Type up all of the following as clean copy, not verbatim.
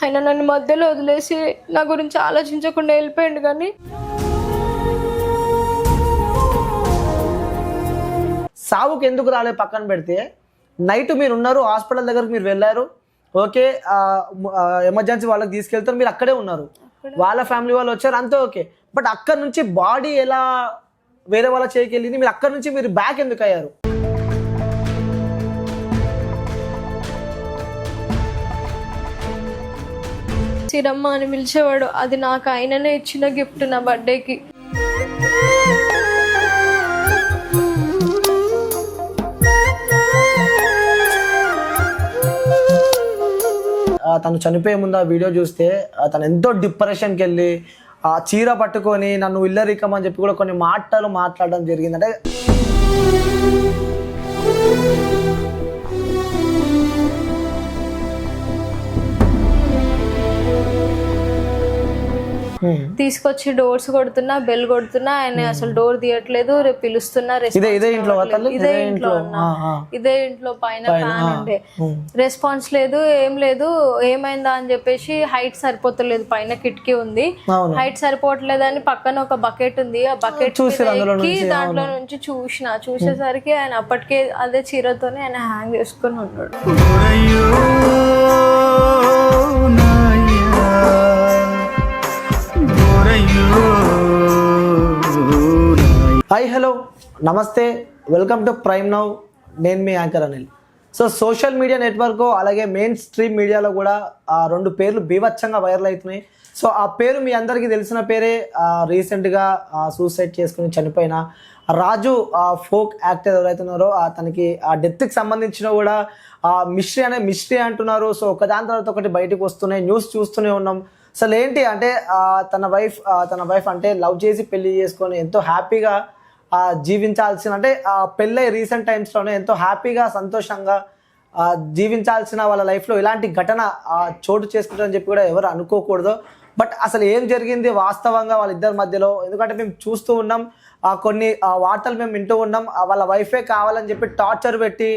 ఆయన నన్ను మధ్యలో వదిలేసి నా గురించి ఆలోచించకుండా వెళ్ళిపోయిండు. కానీ సావుకి ఎందుకు రాలే పక్కన పెడితే, నైట్ మీరు ఉన్నారు, హాస్పిటల్ దగ్గరకు మీరు వెళ్ళారు, ఓకే, ఎమర్జెన్సీ వాళ్ళకి తీసుకెళ్తారు, మీరు అక్కడే ఉన్నారు, వాళ్ళ ఫ్యామిలీ వాళ్ళు వచ్చారు, అంతే ఓకే. బట్ అక్కడ నుంచి బాడీ ఎలా వేరే వాళ్ళ చేయికి వెళ్ళింది, మీరు అక్కడ నుంచి మీరు బ్యాక్ ఎందుకు అయ్యారు? సిరమ్మ అని పిలిచేవాడు, అది నాకు ఆయననే ఇచ్చిన గిఫ్ట్ నా బర్త్డేకి. తను చనిపోయే ముందు ఆ వీడియో చూస్తే తను ఎంతో డిప్రెషన్కి వెళ్ళి ఆ చీర పట్టుకొని నన్ను ఇల్లరికమని చెప్పి కూడా కొన్ని మాటలు మాట్లాడడం జరిగింది. అంటే తీసుకొచ్చి డోర్స్ కొడుతున్నా, బెల్ కొడుతున్నా, ఆయన అసలు డోర్ తీయట్లేదు. రేపు పిలుస్తున్నా, ఇదే ఇంట్లో పైన ఫ్యాన్ ఉండే, రెస్పాన్స్ లేదు, ఏం లేదు. ఏమైందా అని చెప్పేసి, హైట్ సరిపోతలేదు, పైన కిటికీ ఉంది, హైట్ సరిపోవట్లేదు అని పక్కన ఒక బకెట్ ఉంది, ఆ బకెట్ దాంట్లో నుంచి చూసేసరికి ఆయన అప్పటికే అదే చీరతోనే ఆయన హ్యాంగ్ చేసుకుని ఉన్నాడు. హాయ్, హలో, నమస్తే, వెల్కమ్ టు ప్రైమ్ నౌ. నేను మీ anchor Anil. So social media network అలాగే మెయిన్ స్ట్రీమ్ మీడియాలో కూడా ఆ రెండు పేర్లు బీభత్సంగా వైరల్ అవుతున్నాయి. సో ఆ పేరు మీ అందరికీ తెలిసిన పేరే. రీసెంట్గా సూసైడ్ చేసుకుని చనిపోయిన రాజు ఫోక్ యాక్టర్ ఎవరైతే ఉన్నారో తనకి ఆ డెత్కి సంబంధించిన కూడా మిస్టరీ అంటున్నారు. సో ఒకదాని తర్వాత ఒకటి బయటకు వస్తున్నాయి, న్యూస్ చూస్తూనే ఉన్నాం. అసలు ఏంటి అంటే తన వైఫ్ అంటే లవ్ చేసి పెళ్లి చేసుకొని ఎంతో హ్యాపీగా జీవించాల్సిన, అంటే పెళ్ళై రీసెంట్ టైమ్స్లోనే ఎంతో హ్యాపీగా సంతోషంగా జీవించాల్సిన వాళ్ళ లైఫ్లో ఇలాంటి ఘటన చోటు చేసుకుంటారని చెప్పి కూడా ఎవరు అనుకోకూడదు. బట్ అసలు ఏం జరిగింది వాస్తవంగా వాళ్ళిద్దరి మధ్యలో? ఎందుకంటే మేము చూస్తూ ఉన్నాం, కొన్ని వార్తలు మేము వింటూ ఉన్నాం. వాళ్ళ వైఫే కావాలని చెప్పి టార్చర్ పెట్టి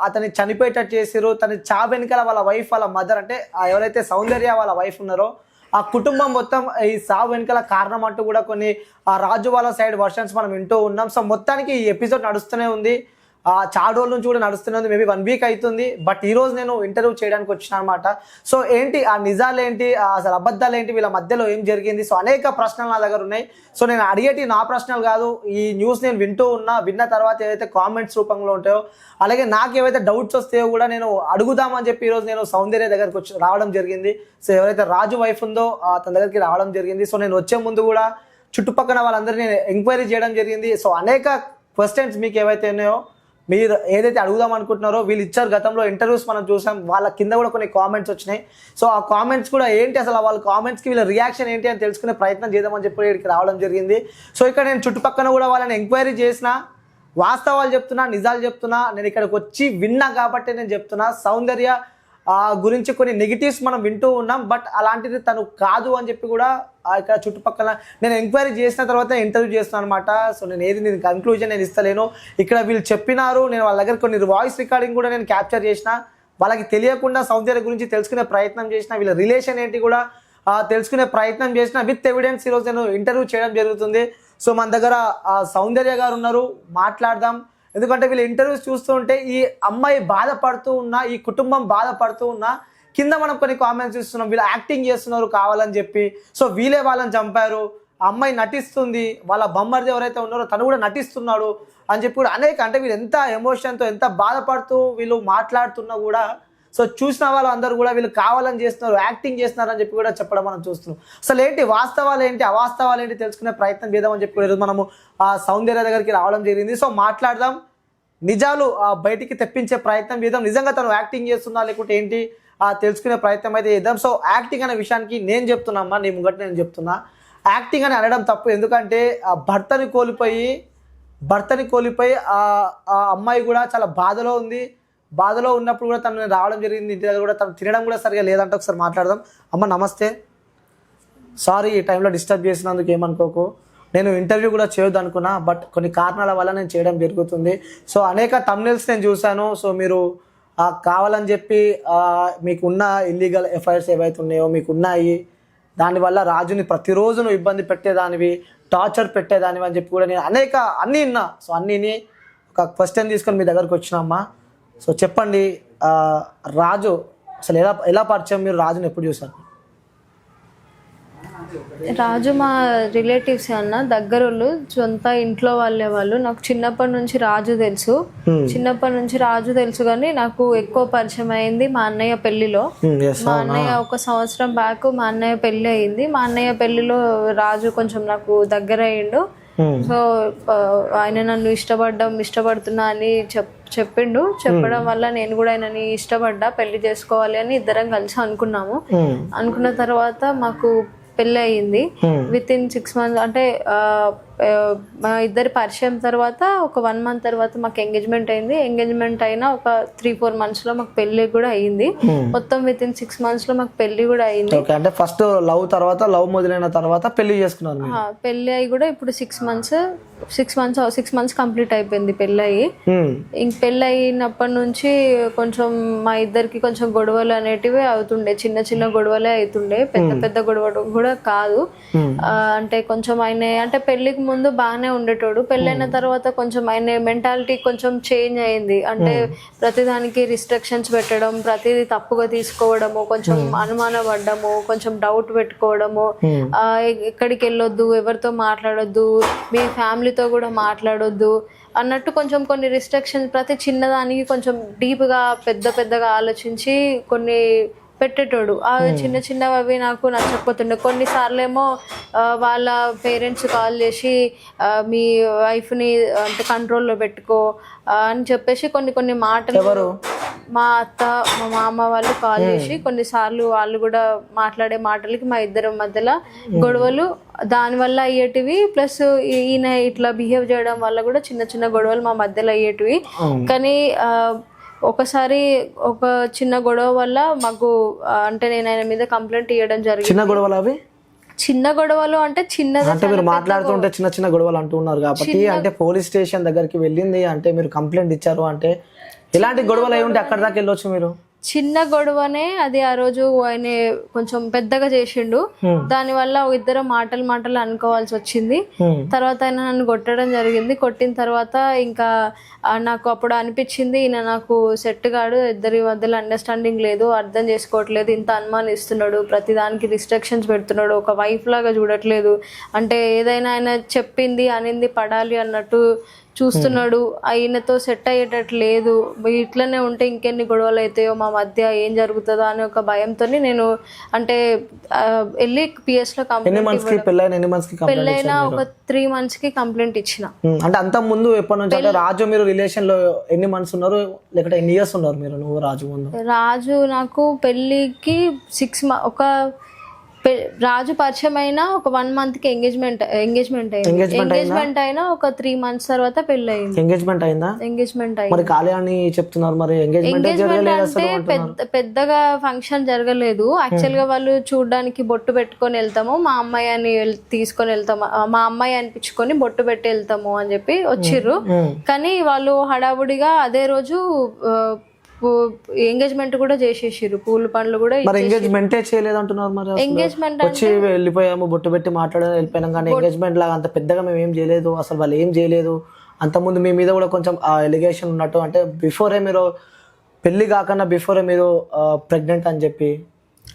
అతన్ని చనిపోయేటట్టు చేసారు. తన వెనకాల వాళ్ళ వైఫ్, వాళ్ళ మదర్, అంటే ఎవరైతే సౌందర్య వాళ్ళ వైఫ్ ఉన్నారో ఆ కుటుంబం మొత్తం ఈ సావు వెనకాల కారణం అంటూ కూడా కొన్ని రాజు వాళ్ళ సైడ్ వర్షన్స్ మనం వింటూ ఉన్నాం. సో మొత్తానికి ఈ ఎపిసోడ్ నడుస్తూనే ఉంది, చాలా రోజుల నుంచి కూడా నడుస్తూనే ఉంది, మేబీ 1 వీక్ అవుతుంది. బట్ ఈరోజు నేను ఇంటర్వ్యూ చేయడానికి వచ్చిన అనమాట. సో ఏంటి ఆ నిజాలు ఏంటి, అసలు అబద్ధాలు ఏంటి, వీళ్ళ మధ్యలో ఏం జరిగింది? సో అనేక ప్రశ్నలు నా దగ్గర ఉన్నాయి. సో నేను అడిగేటి నా ప్రశ్నలు కాదు, ఈ న్యూస్ నేను విన్న తర్వాత ఏదైతే కామెంట్స్ రూపంలో ఉంటాయో, అలాగే నాకు ఏవైతే డౌట్స్ వస్తాయో కూడా నేను అడుగుదామని చెప్పి ఈరోజు నేను సౌందర్య దగ్గరికి రావడం జరిగింది. సో ఎవరైతే రాజు వైఫ్ ఉందో తన దగ్గరికి రావడం జరిగింది. సో నేను వచ్చే ముందు కూడా చుట్టుపక్కల వాళ్ళందరినీ ఎంక్వైరీ చేయడం జరిగింది. సో అనేక క్వశ్చన్స్ మీకు ఏవైతే ఉన్నాయో, మీరు ఏదైతే అడుగుదాం అనుకుంటున్నారో వీళ్ళు ఇచ్చారు. గతంలో ఇంటర్వ్యూస్ మనం చూసాం, వాళ్ళ కింద కూడా కొన్ని కామెంట్స్ వచ్చినాయి. సో ఆ కామెంట్స్ కూడా ఏంటి, అసలు వాళ్ళ కామెంట్స్కి వీళ్ళ రియాక్షన్ ఏంటి అని తెలుసుకునే ప్రయత్నం చేద్దామని చెప్పి ఇక్కడికి రావడం జరిగింది. సో ఇక్కడ నేను చుట్టుపక్కల కూడా వాళ్ళని ఎంక్వైరీ చేసిన, వాస్తవాలు చెప్తున్నా, నిజాలు చెప్తున్నా. నేను ఇక్కడికి వచ్చి విన్నా కాబట్టి నేను చెప్తున్నా. సౌందర్య గురించి కొన్ని నెగిటివ్స్ మనం వింటూ ఉన్నాం, బట్ అలాంటిది తను కాదు అని చెప్పి కూడా ఇక్కడ చుట్టుపక్కల నేను ఎంక్వైరీ చేసిన తర్వాత ఇంటర్వ్యూ చేస్తున్నాను అనమాట. సో నేను కన్క్లూజన్ నేను ఇస్తలేను. ఇక్కడ వీళ్ళు చెప్పినారు, నేను వాళ్ళ దగ్గర కొన్ని వాయిస్ రికార్డింగ్ కూడా నేను క్యాప్చర్ చేసిన, వాళ్ళకి తెలియకుండా సౌందర్య గురించి తెలుసుకునే ప్రయత్నం చేసిన, వీళ్ళ రిలేషన్ ఏంటి కూడా తెలుసుకునే ప్రయత్నం చేసిన విత్ ఎవిడెన్స్ ఈరోజు నేను ఇంటర్వ్యూ చేయడం జరుగుతుంది. సో మన దగ్గర సౌందర్య గారు ఉన్నారు, మాట్లాడదాం. ఎందుకంటే వీళ్ళు ఇంటర్వ్యూస్ చూస్తూ ఉంటే ఈ అమ్మాయి బాధపడుతూ ఉన్నా, ఈ కుటుంబం బాధపడుతూ ఉన్నా, కింద మనం కొన్ని కామెంట్స్ ఇస్తున్నాం, వీళ్ళు యాక్టింగ్ చేస్తున్నారు కావాలని చెప్పి. సో వీళ్ళే వాళ్ళని చంపారు, ఆ అమ్మాయి నటిస్తుంది, వాళ్ళ బొమ్మర్ది ఎవరైతే ఉన్నారో తను కూడా నటిస్తున్నాడు అని చెప్పి కూడా అనేక, అంటే వీళ్ళు ఎంత ఎమోషన్తో ఎంత బాధపడుతూ వీళ్ళు మాట్లాడుతున్నా కూడా సో చూసిన వాళ్ళు అందరూ కూడా వీళ్ళు కావాలని చేస్తున్నారు, యాక్టింగ్ చేస్తున్నారు అని చెప్పి కూడా చెప్పడం మనం చూస్తున్నాం. అసలు ఏంటి వాస్తవాలు ఏంటి, అవాస్తవాలు ఏంటి తెలుసుకునే ప్రయత్నం చేద్దామని చెప్పి ఈరోజు మనము సౌందర్య దగ్గరికి రావడం జరిగింది. సో మాట్లాడదాం, నిజాలు బయటికి తెప్పించే ప్రయత్నం చేద్దాం. నిజంగా తను యాక్టింగ్ చేస్తున్నా లేకుంటే ఏంటి తెలుసుకునే ప్రయత్నం అయితే చేద్దాం. సో యాక్టింగ్ అనే విషయానికి నేను చెప్తున్నామ్మా, నీ ముంగట నేను చెప్తున్నా, యాక్టింగ్ అని అనడం తప్పు. ఎందుకంటే భర్తని కోల్పోయి ఆ అమ్మాయి కూడా చాలా బాధలో ఉన్నప్పుడు కూడా తను రావడం జరిగింది. ఇంటి దగ్గర కూడా తను తినడం కూడా సరిగా లేదంటే ఒకసారి మాట్లాడదాం. అమ్మ నమస్తే, సారీ ఈ టైంలో డిస్టర్బ్ చేసినందుకు ఏమనుకోకు. నేను ఇంటర్వ్యూ కూడా చేయొద్దు అనుకున్నా, బట్ కొన్ని కారణాల వల్ల నేను చేయడం జరుగుతుంది. సో అనేక థంబ్నెయిల్స్ నేను చూశాను. సో మీరు కావాలని చెప్పి మీకున్న ఇల్లీగల్ ఎఫ్ఐఆర్స్ ఏవైతే ఉన్నాయో మీకు ఉన్నాయి, దానివల్ల రాజుని ప్రతిరోజు నువ్వు ఇబ్బంది పెట్టేదానివి, టార్చర్ పెట్టేదానివి అని చెప్పి కూడా నేను అన్నీ విన్నా. సో అన్నీని ఒక క్వశ్చన్ తీసుకొని మీ దగ్గరకు వచ్చినామ్మా. సో చెప్పండి, రాజు అసలు ఎలా పరిచయం, మీరు రాజుని ఎప్పుడు చూసారు? రాజు మా రిలేటివ్స్ అన్న, దగ్గరోళ్ళు, సొంత ఇంట్లో వాళ్ళు. నాకు చిన్నప్పటి నుంచి రాజు తెలుసు కానీ నాకు ఎక్కువ పరిచయం అయింది మా అన్నయ్య పెళ్లిలో. మా అన్నయ్య 1 సంవత్సరం బ్యాక్ మా అన్నయ్య పెళ్లి అయింది. మా అన్నయ్య పెళ్లిలో రాజు కొంచెం నాకు దగ్గర అయ్యిండు. సో ఆయన నన్ను ఇష్టపడుతున్నా అని చెప్పిండు. చెప్పడం వల్ల నేను కూడా ఆయనని ఇష్టపడ్డా, పెళ్లి చేసుకోవాలి అని ఇద్దరం కలిసి అనుకున్నాము. అనుకున్న తర్వాత మాకు పెళ్ళి అయ్యింది. విత్ ఇన్ 6 months, అంటే మా ఇద్దరి పరిచయం తర్వాత ఒక 1 month తర్వాత మాకు ఎంగేజ్మెంట్ అయింది. ఎంగేజ్మెంట్ అయినా ఒక 3-4 months లో మాకు పెళ్లి కూడా అయ్యింది. మొత్తం విత్ ఇన్ 6 months లో మాకు పెళ్లి కూడా అయింది. అంటే ఫస్ట్ లవ్ మొదలైన తర్వాత పెళ్లి చేసుకున్నారు. పెళ్లి అయ్యి కూడా ఇప్పుడు 6 months కంప్లీట్ అయిపోయింది పెళ్లి అయ్యి. ఇంక పెళ్లి అయినప్పటి నుంచి కొంచెం మా ఇద్దరికి కొంచెం గొడవలు అనేటివి అవుతుండే, చిన్న గొడవలే అవుతుండే, పెద్ద గొడవలు కూడా కాదు. అంటే కొంచెం ఆయన అంటే పెళ్లికి ముందు బాగానే ఉండేటోడు, పెళ్ళైన తర్వాత కొంచెం ఆయన మెంటాలిటీ కొంచెం చేంజ్ అయింది. అంటే ప్రతిదానికి రిస్ట్రిక్షన్స్ పెట్టడం, ప్రతిదీ తప్పుగా తీసుకోవడము, కొంచెం అనుమానపడ్డము, కొంచెం డౌట్ పెట్టుకోవడము, ఎక్కడికి వెళ్ళొద్దు, ఎవరితో మాట్లాడొద్దు, మీ ఫ్యామిలీతో కూడా మాట్లాడొద్దు అన్నట్టు కొంచెం కొన్ని రిస్ట్రిక్షన్స్, ప్రతి చిన్నదానికి కొంచెం డీప్గా పెద్దగా ఆలోచించి కొన్ని పెట్టేటోడు. చిన్నవి అవి నాకు నచ్చకపోతుండే. కొన్నిసార్లు ఏమో వాళ్ళ పేరెంట్స్ కాల్ చేసి మీ వైఫ్ని అంటే కంట్రోల్లో పెట్టుకో అని చెప్పేసి కొన్ని మాటలు, మా అత్త మా మామ వాళ్ళు కాల్ చేసి కొన్నిసార్లు వాళ్ళు కూడా మాట్లాడే మాటలకి మా ఇద్దరి మధ్యలో గొడవలు దానివల్ల అయ్యేటివి. ప్లస్ ఈయన ఇట్లా బిహేవ్ చేయడం వల్ల కూడా చిన్న గొడవలు మా మధ్యలో అయ్యేటివి. కానీ ఒకసారి ఒక చిన్న గొడవ వల్ల మాకు అంటే నేను ఆయన మీద కంప్లైంట్ ఇవ్వడం జరిగింది. చిన్న గొడవలు అంటే అంటే మీరు మాట్లాడుతుంటే చిన్న గొడవలు అంటున్నారు కాబట్టి, అంటే పోలీస్ స్టేషన్ దగ్గరికి వెళ్ళింది అంటే మీరు కంప్లైంట్ ఇచ్చారు అంటే ఎలాంటి గొడవలు అయి ఉంటే అక్కడ దాకా వెళ్ళొచ్చు మీరు? చిన్న గొడవనే అది. ఆ రోజు ఆయన కొంచెం పెద్దగా చేసిండు, దానివల్ల ఇద్దరు మాటలు అనుకోవాల్సి వచ్చింది. తర్వాత ఆయన నన్ను కొట్టడం జరిగింది. కొట్టిన తర్వాత ఇంకా నాకు అప్పుడు అనిపించింది ఈయన నాకు సెట్ కాడు, ఇద్దరి మధ్యలో అండర్స్టాండింగ్ లేదు, అర్థం చేసుకోవట్లేదు, ఇంత అనుమానిస్తున్నాడు, ప్రతిదానికి రిస్ట్రిక్షన్స్ పెడుతున్నాడు, ఒక వైఫ్ లాగా చూడట్లేదు, అంటే ఏదైనా ఆయన చెప్పింది అనింది పడాలి అన్నట్టు చూస్తున్నాడు, ఆయనతో సెట్ అయ్యేటట్టు లేదు, ఇట్లనే ఉంటే ఇంకెన్ని గొడవలు అవుతాయో మా మధ్య, ఏం జరుగుతుందో అనే ఒక భయంతో నేను అంటే వెళ్ళి PS లో పెళ్ళైనా ఒక 3 months కి కంప్లైంట్ ఇచ్చిన. అంటే అంత ముందు ఎప్పటి నుంచి అంటే రాజు మీరు రిలేషన్ లో ఎన్ని మంత్స్ ఉన్నారు, లేకపోతే ఎన్ని ఇయర్స్ ఉన్నారు మీరు? నువ్వు రాజు ముందు? రాజు నాకు పెళ్ళికి 6 months, ఒక రాజు పరిచయం అయినా ఒక 1 month కి ఎంగేజ్మెంట్ అయినా ఒక 3 months తర్వాత పెళ్లి అయింది. ఎంగేజ్మెంట్ అయిందా? ఎంగేజ్మెంట్ అయింది. మరి కాలేజీ చెప్తున్నారు, మరి ఎంగేజ్మెంట్ అంటే పెద్దగా ఫంక్షన్ జరగలేదు. యాక్చువల్ గా వాళ్ళు చూడడానికి బొట్టు పెట్టుకొని వెళ్తాము, మా అమ్మాయి అని తీసుకొని వెళ్తాము, మా అమ్మాయి అనిపించుకొని బొట్టు పెట్టి వెళ్తాము అని చెప్పి వచ్చిర్రు. కానీ వాళ్ళు హడావుడిగా అదే రోజు ఎంగేజ్మెంట్ కూడా చేసేసారు, పూల పండ్లు కూడా. ఎంగేజ్మెంటే చేయలేదు అంటున్నారు. మరి ఎంగేజ్మెంట్ వచ్చి వెళ్ళిపోయాము, బొట్టు పెట్టి మాట్లాడడం వెళ్ళిపోయినాం, కానీ ఎంగేజ్మెంట్ లాగా అంత పెద్దగా మేము ఏం చేయలేదు, అసలు వాళ్ళు ఏం చేయలేదు. అంతకుముందు మీ మీద కూడా కొంచెం ఎలిగేషన్ ఉన్నట్టు, అంటే బిఫోరే మీరు పెళ్లి కాకుండా బిఫోరే మీరు ప్రెగ్నెంట్ అని చెప్పి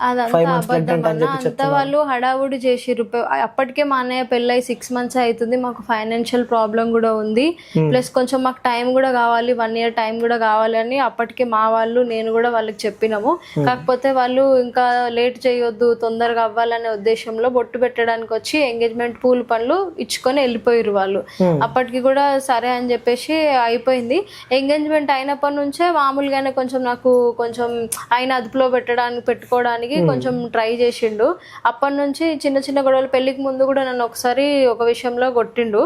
అంతా వాళ్ళు హడావుడి చేసిర్రు. అప్పటికే మా అన్నయ్య పెళ్ళై 6 months అవుతుంది, మాకు ఫైనాన్షియల్ ప్రాబ్లం కూడా ఉంది, ప్లస్ కొంచెం మాకు టైం కూడా కావాలి, 1 year టైం కూడా కావాలి అని అప్పటికే మా వాళ్ళు నేను కూడా వాళ్ళకి చెప్పినాము. కాకపోతే వాళ్ళు ఇంకా లేట్ చేయొద్దు, తొందరగా అవ్వాలనే ఉద్దేశంలో బొట్టు పెట్టడానికి వచ్చి ఎంగేజ్మెంట్ పూల పనులు ఇచ్చుకొని వెళ్ళిపోయారు వాళ్ళు. అప్పటికి కూడా సరే అని చెప్పేసి అయిపోయింది. ఎంగేజ్మెంట్ అయినప్పటి నుంచే మామూలుగానే కొంచెం నాకు కొంచెం ఆయన అదుపులో పెట్టుకోవడానికి చేయడానికి కొంచెం ట్రై చేసిండు. అప్పటి నుంచి చిన్న చిన్న గొడవలు, పెళ్లికి ముందు కూడా నన్ను ఒకసారి ఒక విషయంలో కొట్టిండు,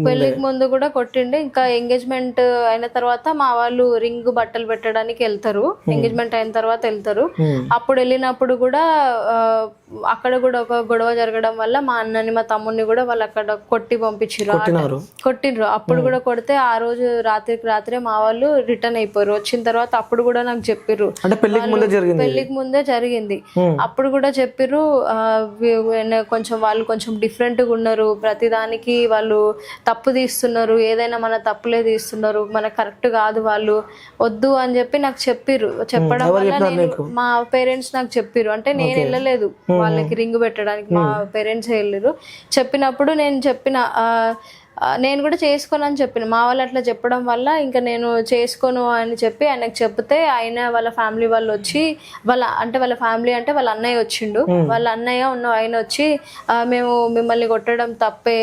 పెళ్లికి ముందు కూడా కొట్టిండు. ఇంకా ఎంగేజ్మెంట్ అయిన తర్వాత మా వాళ్ళు రింగ్ బట్టలు పెట్టడానికి వెళ్తారు, ఎంగేజ్మెంట్ అయిన తర్వాత వెళ్తారు. అప్పుడు వెళ్ళినప్పుడు కూడా అక్కడ కూడా ఒక గొడవ జరగడం వల్ల మా అన్నని మా తమ్ముడిని కూడా వాళ్ళు అక్కడ కొట్టి కొట్టిండ్రు. అప్పుడు కూడా కొడితే ఆ రోజు రాత్రికి రాత్రే మా వాళ్ళు రిటర్న్ అయిపోయారు. వచ్చిన తర్వాత అప్పుడు కూడా నాకు చెప్పిర్రు, పెళ్లికి ముందే జరిగింది. అప్పుడు కూడా చెప్పిర్రు కొంచెం వాళ్ళు కొంచెం డిఫరెంట్ గా ఉన్నారు, ప్రతిదానికి వాళ్ళు తప్పు తీస్తున్నారు, ఏదైనా మన తప్పులే తీస్తున్నారు, మన కరెక్ట్ కాదు, వాళ్ళు వద్దు అని చెప్పి నాకు చెప్పిర్రు. చెప్పడం వల్ల మా పేరెంట్స్ నాకు చెప్పిర్రు, అంటే నేను వెళ్ళలేదు వాళ్ళకి రింగ్ పెట్టడానికి, మా పేరెంట్స్ వెళ్ళారు. చెప్పినప్పుడు నేను చెప్పిన నేను కూడా చేసుకోను అని చెప్పిన. మా వాళ్ళు అట్లా చెప్పడం వల్ల ఇంకా నేను చేసుకోను అని చెప్పి ఆయనకు చెప్తే ఆయన వాళ్ళ ఫ్యామిలీ వాళ్ళు వచ్చి వాళ్ళ ఫ్యామిలీ అంటే వాళ్ళ అన్నయ్య వచ్చిండు, వాళ్ళ అన్నయ్య ఆయన వచ్చి మేము మిమ్మల్ని కొట్టడం తప్పే,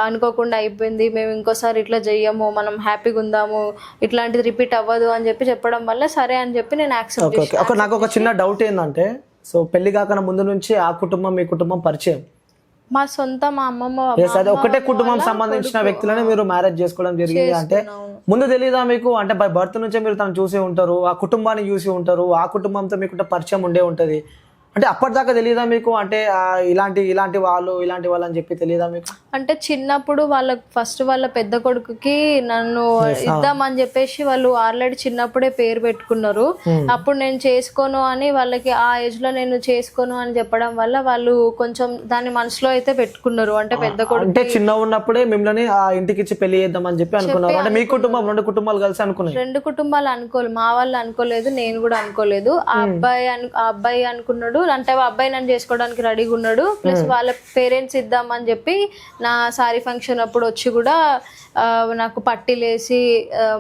అనుకోకుండా అయిపోయింది, మేము ఇంకోసారి ఇట్లా చెయ్యము, మనం హ్యాపీగా ఉందాము, ఇట్లాంటిది రిపీట్ అవ్వదు అని చెప్పి చెప్పడం వల్ల సరే అని చెప్పి నేను యాక్సెప్ట్ చేశాను. నాకు ఒక చిన్న డౌట్ ఏంటంటే, సో పెళ్లి కాకుండా ముందు నుంచి ఆ కుటుంబం మీ కుటుంబం పరిచయం? మా సొంత మా అమ్మమ్మ ఒకటే కుటుంబం సంబంధించిన వ్యక్తులనే మీరు మ్యారేజ్ చేసుకోవడం జరిగింది. అంటే ముందు తెలియదా మీకు? అంటే బై బర్త్ నుంచే మీరు తను చూసి ఉంటారు, ఆ కుటుంబాన్ని చూసి ఉంటారు, ఆ కుటుంబంతో మీకు పరిచయం ఉండే ఉంటది. అంటే అప్పటిదాకా తెలియదా మీకు? అంటే ఇలాంటి వాళ్ళు అని చెప్పి తెలియదా మీకు? అంటే చిన్నప్పుడు వాళ్ళ పెద్ద కొడుకుకి నన్ను ఇద్దామని చెప్పేసి వాళ్ళు ఆల్రెడీ చిన్నప్పుడే పేరు పెట్టుకున్నారు. అప్పుడు నేను చేసుకోను అని వాళ్ళకి ఆ ఏజ్ లో నేను చేసుకోను అని చెప్పడం వల్ల వాళ్ళు కొంచెం దాన్ని మనసులో అయితే పెట్టుకున్నారు. అంటే పెద్ద కొడుకు అంటే చిన్న ఉన్నప్పుడే మిమ్మల్ని ఆ ఇంటికి ఇచ్చి పెళ్లి చేద్దామని చెప్పి అనుకున్నారు. అంటే మీ కుటుంబం రెండు కుటుంబాలు కలిసి అనుకున్నారు? రెండు కుటుంబాలు అనుకోలేదు, మా వాళ్ళు అనుకోలేదు, నేను కూడా అనుకోలేదు. ఆ అబ్బాయి అనుకున్నాడు, అంటే ఆ అబ్బాయి నన్ను చేసుకోవడానికి రెడీగా ఉన్నాడు. ప్లస్ వాళ్ళ పేరెంట్స్ ఇద్దామని చెప్పి నా సారీ ఫంక్షన్ అప్పుడు వచ్చి కూడా నాకు పట్టిలేసి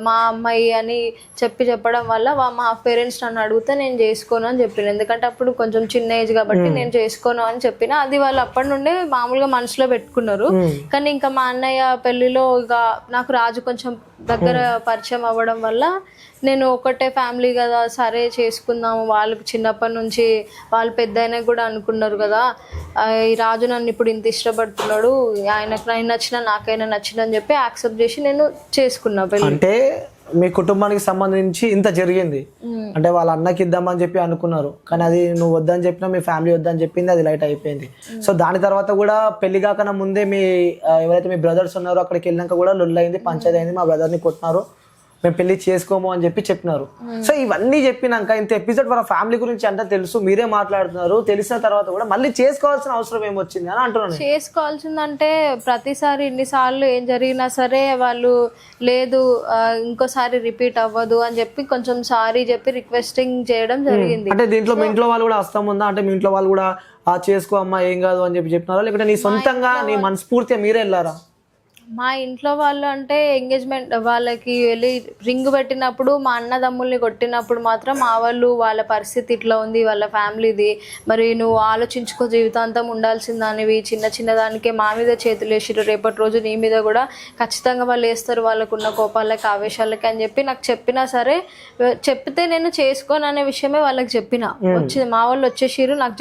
మా అమ్మాయి అని చెప్పడం వల్ల మా పేరెంట్స్ నన్ను అడిగితే నేను చేసుకోను అని చెప్పిన. ఎందుకంటే అప్పుడు కొంచెం చిన్న ఏజ్ కాబట్టి నేను చేసుకోను అని చెప్పిన. అది వాళ్ళు అప్పటి నుండే మామూలుగా మనసులో పెట్టుకున్నారు. కానీ ఇంకా మా అన్నయ్య పెళ్లిలో ఇక నాకు రాజు కొంచెం దగ్గర పరిచయం అవ్వడం వల్ల నేను ఒకటే ఫ్యామిలీ కదా, సరే చేసుకుందాము, వాళ్ళకి చిన్నప్పటి నుంచి వాళ్ళు పెద్ద అయినా కూడా అనుకున్నారు కదా, ఈ రాజు నన్ను ఇప్పుడు ఇంత ఇష్టపడుతున్నాడు, ఆయనకు నచ్చిన నాకైనా నచ్చిన అని చెప్పి యాక్సెప్ట్ చేసి నేను చేసుకున్నా పెళ్లి. అంటే మీ కుటుంబానికి సంబంధించి ఇంత జరిగింది, అంటే వాళ్ళ అన్నకి ఇద్దామని చెప్పి అనుకున్నారు, కానీ అది నువ్వు వద్దని చెప్పినా మీ ఫ్యామిలీ వద్దని చెప్పింది, అది లైట్ అయిపోయింది. సో దాని తర్వాత కూడా పెళ్లి కాకన్నా ముందే మీ ఎవరైతే మీ బ్రదర్స్ ఉన్నారో అక్కడికి వెళ్ళినాక కూడా లొల్లైంది, పంచాయతీ అయింది, మా బ్రదర్ని కొట్టినారు, మేము పెళ్లి చేసుకోము అని చెప్పి చెప్పినారు. సో ఇవన్నీ చెప్పినాక ఇంత ఎపిసోడ్ వాళ్ళ ఫ్యామిలీ గురించి అంటే తెలుసు, మీరే మాట్లాడుతున్నారు, తెలిసిన తర్వాత కూడా మళ్ళీ చేసుకోవాల్సిన అవసరం ఏమొచ్చింది అని అంటున్నాను. చేసుకోవాల్సిందంటే ప్రతిసారి ఇన్నిసార్లు ఏం జరిగినా సరే వాళ్ళు లేదు ఇంకోసారి రిపీట్ అవ్వదు అని చెప్పి కొంచెం సారీ చెప్పి రిక్వెస్టింగ్ చేయడం జరిగింది. అంటే దీంట్లో మీ ఇంట్లో వాళ్ళు కూడా వస్తాం ఉందా? అంటే మీ ఇంట్లో వాళ్ళు కూడా చేసుకో అమ్మా ఏం కాదు అని చెప్పి చెప్పినారా, లేకపోతే నీ సొంతంగా నీ మనస్ఫూర్తిగా మీరే వెళ్ళారా? మా ఇంట్లో వాళ్ళు అంటే ఎంగేజ్మెంట్ వాళ్ళకి వెళ్ళి రింగ్ పెట్టినప్పుడు మా అన్నదమ్ముల్ని కొట్టినప్పుడు మాత్రం మా వాళ్ళు వాళ్ళ పరిస్థితి ఇట్లా ఉంది, వాళ్ళ ఫ్యామిలీది, మరి నువ్వు ఆలోచించుకో, జీవితాంతం ఉండాల్సిందానివి, చిన్న దానికే మా మీద చేతులు వేసిరు, రేపటి రోజు నీ మీద కూడా ఖచ్చితంగా వాళ్ళు వేస్తారు, వాళ్ళకున్న కోపాలకి ఆవేశాలకి అని చెప్పి నాకు చెప్పినా సరే, చెప్తే నేను చేసుకోను అనే విషయమే వాళ్ళకి చెప్పిన. మా వాళ్ళు వచ్చేసిరు, నాకు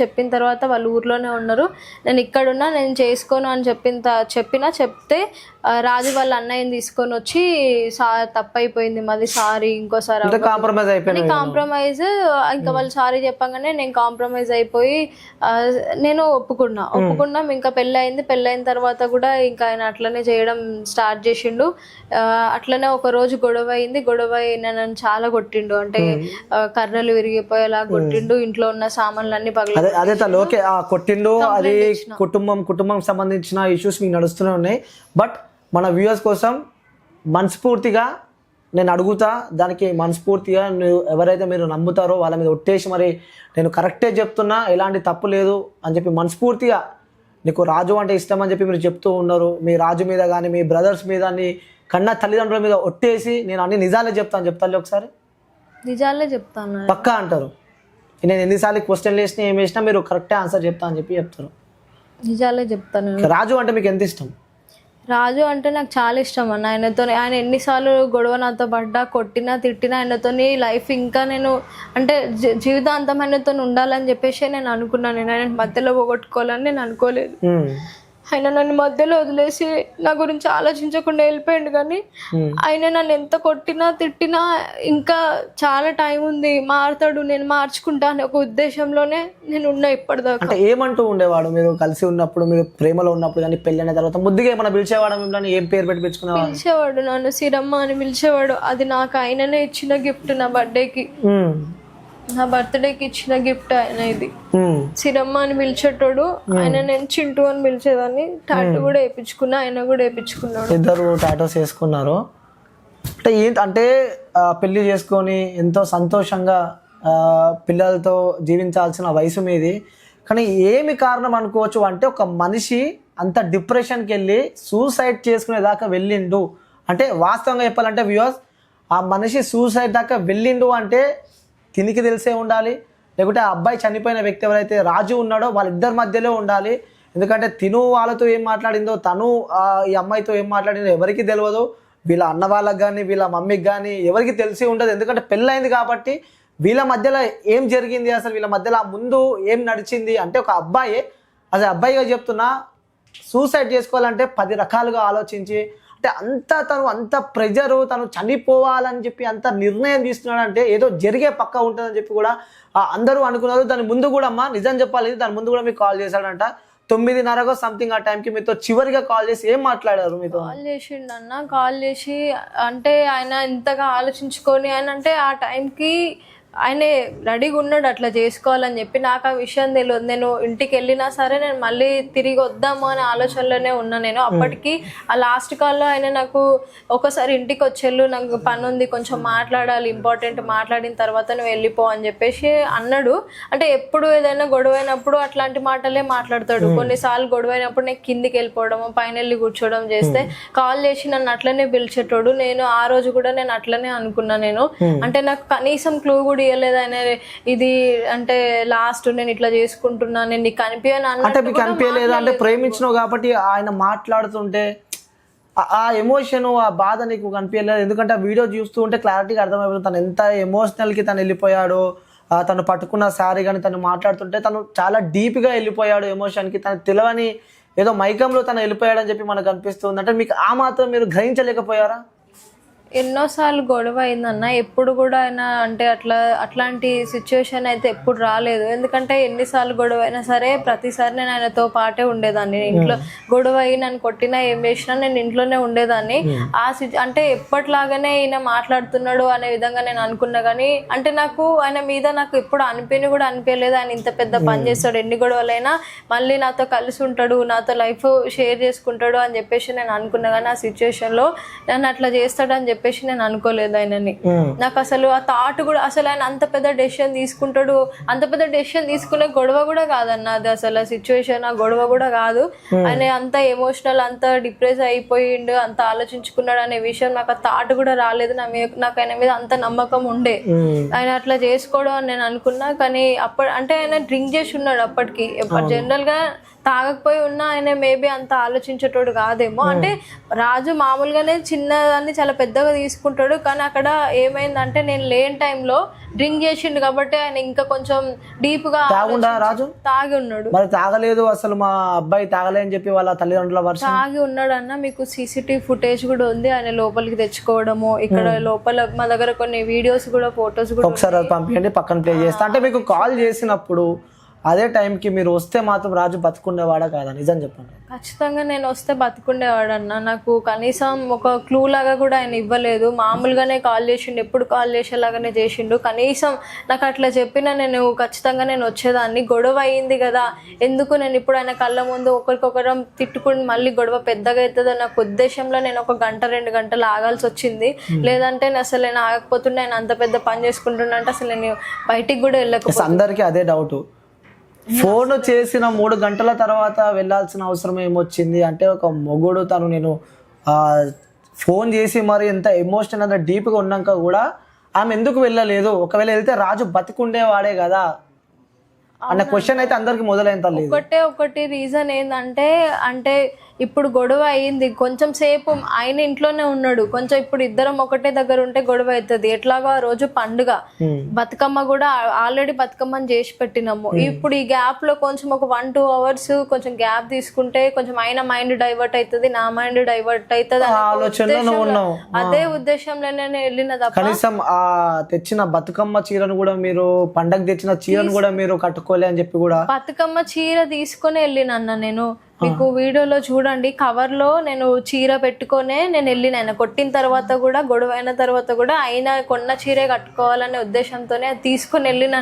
చెప్పిన తర్వాత వాళ్ళు ఊర్లోనే ఉన్నారు, నేను ఇక్కడున్నా, నేను చేసుకోను అని చెప్పినా చెప్తే రాజు వాళ్ళ అన్నయ్యని తీసుకొని వచ్చి తప్పైపోయింది మాది, సారీ ఇంకోసారి కాంప్రమైజ్, ఇంకా వాళ్ళు సారీ చెప్పగానే నేను కాంప్రమైజ్ అయిపోయి నేను ఒప్పుకున్నాం. ఇంకా పెళ్ళైన తర్వాత కూడా ఇంకా ఆయన అట్లనే చేయడం స్టార్ట్ చేసిండు. అట్లనే ఒక రోజు గొడవ నన్ను చాలా కొట్టిండు, అంటే కర్రలు విరిగిపోయేలా కొట్టిండు, ఇంట్లో ఉన్న సామాన్లన్నీ కొట్టిండు. అది కుటుంబం సంబంధించిన ఇష్యూస్ మీకు నడుస్తూనే ఉన్నాయి. బట్ మన వ్యూవర్స్ కోసం మనస్ఫూర్తిగా నేను అడుగుతా, దానికి మనస్ఫూర్తిగా ఎవరైతే మీరు నమ్ముతారో వాళ్ళ మీద ఒట్టేసి మరి నేను కరెక్టే చెప్తున్నా, ఎలాంటి తప్పు లేదు అని చెప్పి మనస్ఫూర్తిగా, నీకు రాజు అంటే ఇష్టం అని చెప్పి మీరు చెప్తూ ఉన్నారు, మీ రాజు మీద కానీ మీ బ్రదర్స్ మీద కన్నా తల్లిదండ్రుల మీద ఒట్టేసి నేను అన్ని నిజాలే చెప్తాను. ఒకసారి నిజాలే చెప్తాను పక్కా అంటారు. నేను ఎన్నిసార్లు క్వశ్చన్లు వేసినా ఏం వేసినా మీరు కరెక్టే ఆన్సర్ చెప్తా అని చెప్పి చెప్తారు. నిజాలే చెప్తాను. రాజు అంటే మీకు ఎంత ఇష్టం? రాజు అంటే నాకు చాలా ఇష్టం అన్న. ఆయన ఎన్నిసార్లు గొడవ నాతో పడ్డా, కొట్టినా, తిట్టినా ఆయనతోని లైఫ్ ఇంకా నేను అంటే జీవితాంతం ఆయనతో ఉండాలని చెప్పేసి నేను అనుకున్నాను. నేను ఆయన మధ్యలో పోగొట్టుకోవాలని నేను అనుకోలేదు. ఆయన నన్ను మధ్యలో వదిలేసి నా గురించి ఆలోచించకుండా వెళ్ళిపోయాడు. కానీ ఆయన నన్ను ఎంత కొట్టినా తిట్టినా ఇంకా చాలా టైం ఉంది, మారుతాడు, నేను మార్చుకుంటా అనే ఒక ఉద్దేశంలోనే నేను ఉన్నా ఇప్పటిదాకా. అంటే ఏమంటూ ఉండేవాడు మీరు కలిసి ఉన్నప్పుడు, మీరు ప్రేమలో ఉన్నప్పుడు కానీ పెళ్ళైన తర్వాత ముద్దుగా ఏమైనా పిలిచేవాడు మిమ్మల్ని? ఏం పేరు పెట్టి పిలుచుకునేవాడు? పిలిచేవాడు, నన్ను సిరమ్మ అని పిలిచేవాడు. అది నాకు ఆయననే ఇచ్చిన గిఫ్ట్. నా బర్త్డేకి, నా బర్త్డేకి ఇచ్చిన గిఫ్ట్ ఆయన. ఇది సిరమ్మ అని పిలిచేటోడు. ఆయన నేను చింటూ అని పిలిచేదాన్ని. టాటూ కూడా వేయించుకున్నా, ఆయన కూడా వేయించుకున్నాడు. ఇద్దరు టాటూస్ వేసుకున్నారు. అంటే ఏంటంటే పెళ్లి చేసుకొని ఎంతో సంతోషంగా పిల్లలతో జీవించాల్సిన వయసు మీది. కానీ ఏమి కారణం అనుకోవచ్చు అంటే ఒక మనిషి అంత డిప్రెషన్కి వెళ్ళి సూసైడ్ చేసుకునేదాకా వెళ్ళిండు అంటే, వాస్తవంగా చెప్పాలంటే వ్యూవర్స్, ఆ మనిషి సూసైడ్ దాకా వెళ్ళిండు అంటే తినికి తెలిసే ఉండాలి, లేకుంటే ఆ అబ్బాయి చనిపోయిన వ్యక్తి ఎవరైతే రాజు ఉన్నాడో వాళ్ళిద్దరి మధ్యలో ఉండాలి. ఎందుకంటే తిను వాళ్ళతో ఏం మాట్లాడిందో, తను ఈ అమ్మాయితో ఏం మాట్లాడిందో ఎవరికి తెలియదు. వీళ్ళ అన్న వాళ్ళకి కానీ వీళ్ళ మమ్మీకి కానీ ఎవరికి తెలిసి ఉండదు. ఎందుకంటే పెళ్ళైంది కాబట్టి వీళ్ళ మధ్యలో ఏం జరిగింది, అసలు వీళ్ళ మధ్యలో ముందు ఏం నడిచింది అంటే, ఒక అబ్బాయి అదే అబ్బాయిగా చెప్తున్నా, సూసైడ్ చేసుకోవాలంటే 10 రకాలుగా ఆలోచించి, అంటే అంత ప్రెజరు, తను చనిపోవాలని చెప్పి అంత నిర్ణయం తీసుకున్నాడంటే ఏదో జరిగే పక్క ఉంటుందని చెప్పి కూడా అందరూ అనుకున్నారు. దాని ముందు కూడా అమ్మ నిజం చెప్పాలి, దాని ముందు కూడా మీకు కాల్ చేశాడంట 9:30 సంథింగ్ ఆ టైంకి మీతో చివరిగా కాల్ చేసి ఏం మాట్లాడారు మీతో? కాల్ చేసిండన్న. కాల్ చేసి అంటే ఆయన ఇంతగా ఆలోచించుకొని, ఆయన అంటే ఆ టైంకి ఆయన రెడీగా ఉన్నాడు అట్లా చేసుకోవాలని చెప్పి. నాకు ఆ విషయం తెలియదు. నేను ఇంటికి వెళ్ళినా సరే నేను మళ్ళీ తిరిగి వద్దాము అనే ఆలోచనలోనే ఉన్నా నేను. అప్పటికి ఆ లాస్ట్ కాల్లో ఆయన నాకు ఒకసారి ఇంటికి వచ్చేళ్ళు, నాకు పని ఉంది, కొంచెం మాట్లాడాలి, ఇంపార్టెంట్, మాట్లాడిన తర్వాత నువ్వు వెళ్ళిపో అని చెప్పేసి అన్నాడు. అంటే ఎప్పుడు ఏదైనా గొడవైనప్పుడు అట్లాంటి మాటలే మాట్లాడతాడు. కొన్నిసార్లు గొడవైనప్పుడు నేను కిందికి వెళ్ళిపోవడం, పైన వెళ్ళి కూర్చోవడం చేస్తే కాల్ చేసి నన్ను అట్లనే పిలిచేటోడు. నేను ఆ రోజు కూడా నేను అట్లనే అనుకున్నా. నేను అంటే నాకు కనీసం క్లూ కూడా ఇవ్వలేదు ఆయన. ఇది అంటే లాస్ట్ నేను ఇట్లా చేసుకుంటున్నా, నేను నీకు కనిపించను అంటే మీకు కనిపించలేదు అంటే ప్రేమించినావు కాబట్టి ఆయన మాట్లాడుతుంటే ఆ ఎమోషన్, ఆ బాధ నీకు కనిపించలేదు. ఎందుకంటే ఆ వీడియో చూస్తూ ఉంటే క్లారిటీగా అర్థమైపోతుంది తను ఎంత ఎమోషనల్కి తను వెళ్ళిపోయాడు. తను పట్టుకున్న శారీ కానీ తను మాట్లాడుతుంటే తను చాలా డీప్గా వెళ్ళిపోయాడు ఎమోషన్కి. తను తెలియని ఏదో మైకంలో తను వెళ్ళిపోయాడని చెప్పి మనకు అనిపిస్తుంది. అంటే మీకు ఆ మాత్రం మీరు గ్రహించలేకపోయారా? ఎన్నోసార్లు గొడవ అయిందన్న. ఎప్పుడు కూడా ఆయన అంటే అట్లాంటి సిచ్యువేషన్ అయితే ఎప్పుడు రాలేదు. ఎందుకంటే ఎన్నిసార్లు గొడవ అయినా సరే ప్రతిసారి నేను ఆయనతో పాటే ఉండేదాన్ని. ఇంట్లో గొడవ అయ్యి నన్ను కొట్టినా ఏం చేసినా నేను ఇంట్లోనే ఉండేదాన్ని. అంటే ఎప్పటిలాగానే ఈయన మాట్లాడుతున్నాడు అనే విధంగా నేను అనుకున్నా. కానీ అంటే నాకు ఆయన మీద నాకు ఎప్పుడు అనిపించలేదు. ఆయన ఇంత పెద్ద పని చేస్తాడు, ఎన్ని గొడవలైనా మళ్ళీ నాతో కలిసి ఉంటాడు, నాతో లైఫ్ షేర్ చేసుకుంటాడు అని చెప్పేసి నేను అనుకున్నా. కానీ ఆ సిచ్యువేషన్లో నన్ను అట్లా చేస్తాడని చెప్పేసి నేను అనుకోలేదు ఆయనని. నాకు అసలు ఆ థాట్ కూడా, అసలు ఆయన అంత పెద్ద డెసిషన్ తీసుకుంటాడు, అంత పెద్ద డెసిషన్ తీసుకునే గొడవ కూడా కాదన్న అది. అసలు ఆ సిచ్యువేషన్ ఆ గొడవ కూడా కాదు. ఆయన అంత ఎమోషనల్, అంత డిప్రెస్ అయిపోయిండు, అంత ఆలోచించుకున్నాడు అనే విషయం నాకు ఆ థాట్ కూడా రాలేదు. నాకు ఆయన మీద అంత నమ్మకం ఉండే ఆయన అట్లా చేసుకోవడం అని నేను అనుకున్నా. కానీ అంటే ఆయన డ్రింక్ చేసి ఉన్నాడు అప్పటికి. జనరల్ గా తాగకపోయి ఉన్నా ఆయన మేబీ అంత ఆలోచించేటోడు కాదేమో. అంటే రాజు మామూలుగానే చిన్నదాన్ని చాలా పెద్దగా తీసుకుంటాడు. కానీ అక్కడ ఏమైందంటే నేను లేని టైంలో డ్రింక్ చేసిండు కాబట్టి ఆయన ఇంకా కొంచెం డీప్ గా రాజు తాగి ఉన్నాడు. మరి తాగలేదు అసలు మా అబ్బాయి తాగలేని చెప్పి వాళ్ళ తల్లిదండ్రుల వర్షం తాగి ఉన్నాడు అన్న. మీకు CCTV ఫుటేజ్ కూడా ఉంది ఆయన లోపలికి తెచ్చుకోవడము. ఇక్కడ లోపల మా దగ్గర కొన్ని వీడియోస్ కూడా, ఫొటోస్ కూడా ఒకసారి అది పంపించండి, పక్కన ప్లే చేస్తా. అంటే మీకు కాల్ చేసినప్పుడు అదే టైంకి మీరు వస్తే మాత్రం రాజు బతుకుండేవాడా కాదా? నిజం చెప్పండి. ఖచ్చితంగా నేను వస్తే బతుకుండేవాడు అన్న. నాకు కనీసం ఒక క్లూ లాగా కూడా ఆయన ఇవ్వలేదు. మామూలుగానే కాల్ చేసిండు, ఎప్పుడు కాల్ చేసేలాగానే చేసిండు. కనీసం నాకు అట్లా చెప్పినా నేను ఖచ్చితంగా నేను వచ్చేదాన్ని. గొడవ అయ్యింది కదా, ఎందుకు నేను ఇప్పుడు ఆయన కళ్ళ ముందు ఒకరికొకరం తిట్టుకుని మళ్ళీ గొడవ పెద్దగా అవుతుందని నాకు ఉద్దేశంలో నేను 1 గంట 2 గంటలు ఆగాల్సి వచ్చింది. లేదంటే అసలు నేను ఆగకపోతుండే, ఆయన అంత పెద్ద పని చేసుకుంటున్నా అంటే అసలు నేను బయటికి కూడా వెళ్ళకపోతే. అందరికీ అదే డౌట్. ఫోన్ చేసిన 3 గంటల తర్వాత వెళ్ళాల్సిన అవసరం ఏమొచ్చింది అంటే, ఒక మొగుడు తను నేను ఫోన్ చేసి మరి ఎంత ఎమోషనల్ అంత డీప్గా ఉన్నాక కూడా ఆమె ఎందుకు వెళ్ళలేదు? ఒకవేళ వెళ్తే రాజు బతికుండేవాడే కదా అన్న క్వశ్చన్ అయితే అందరికి మొదలైంత లేదు. ఒకటి రీజన్ ఏంటంటే, అంటే ఇప్పుడు గొడవ అయ్యింది, కొంచెం సేపు ఆయన ఇంట్లోనే ఉన్నాడు, కొంచెం ఇప్పుడు ఇద్దరం ఒకటే దగ్గర ఉంటే గొడవ అవుతుంది. ఎట్లాగో ఆ రోజు పండుగ, బతుకమ్మ కూడా ఆల్రెడీ బతుకమ్మని చేసి పెట్టినాము. ఇప్పుడు ఈ గ్యాప్ లో కొంచెం ఒక 1-2 అవర్స్ కొంచెం గ్యాప్ తీసుకుంటే కొంచెం ఆయన మైండ్ డైవర్ట్ అవుతుంది, నా మైండ్ డైవర్ట్ అవుతుంది. అదే ఉద్దేశంలో నేను వెళ్ళిన తప్ప కనీసం ఆ తెచ్చిన బతుకమ్మ చీరను కూడా మీరు, పండగ తెచ్చిన చీరను కూడా మీరు కట్టుకోలే అని చెప్పి కూడా. బతుకమ్మ చీర తీసుకొని వెళ్ళినన్న నేను, మీకు వీడియోలో చూడండి, కవర్ లో నేను చీర పెట్టుకొనే నేను వెళ్ళిన. ఆయన కొట్టిన తర్వాత కూడా, గొడవ అయిన తర్వాత కూడా ఆయన కొన్న చీరే కట్టుకోవాలనే ఉద్దేశంతోనే అది తీసుకొని వెళ్ళిన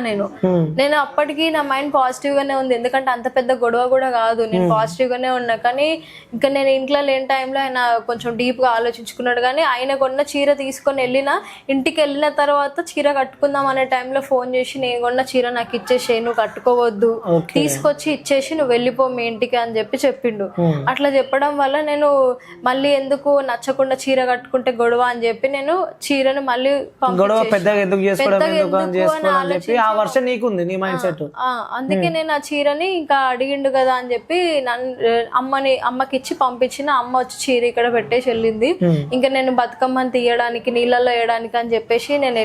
నేను అప్పటికి నా మైండ్ పాజిటివ్ గానే ఉంది, ఎందుకంటే అంత పెద్ద గొడవ కూడా కాదు, నేను పాజిటివ్ గానే ఉన్నా. కానీ ఇంకా నేను ఇంట్లో లేని టైంలో ఆయన కొంచెం డీప్ గా ఆలోచించుకున్నాడు. కానీ ఆయన కొన్న చీర తీసుకొని వెళ్ళిన, ఇంటికి వెళ్ళిన తర్వాత చీర కట్టుకుందాం అనే టైంలో ఫోన్ చేసి, నేను కొన్న చీర నాకు ఇచ్చేసి, నువ్వు కట్టుకోవద్దు, తీసుకొచ్చి ఇచ్చేసి నువ్వు వెళ్ళిపో మీ ఇంటికి అని చెప్పి చెప్పిండు. అట్లా చెప్పడం వల్ల నేను మళ్ళీ ఎందుకు నచ్చకుండా చీర కట్టుకుంటే గొడవ అని చెప్పి నేను చీరను మళ్ళీ అందుకే నేను ఆ చీరని ఇంకా అడిగిండు కదా అని చెప్పి అమ్మకి ఇచ్చి పంపించిన. అమ్మ వచ్చి చీర ఇక్కడ పెట్టేసి వెళ్ళింది. ఇంకా నేను బతుకమ్మని తీయడానికి, నీళ్ళల్లో వేయడానికి అని చెప్పేసి నేను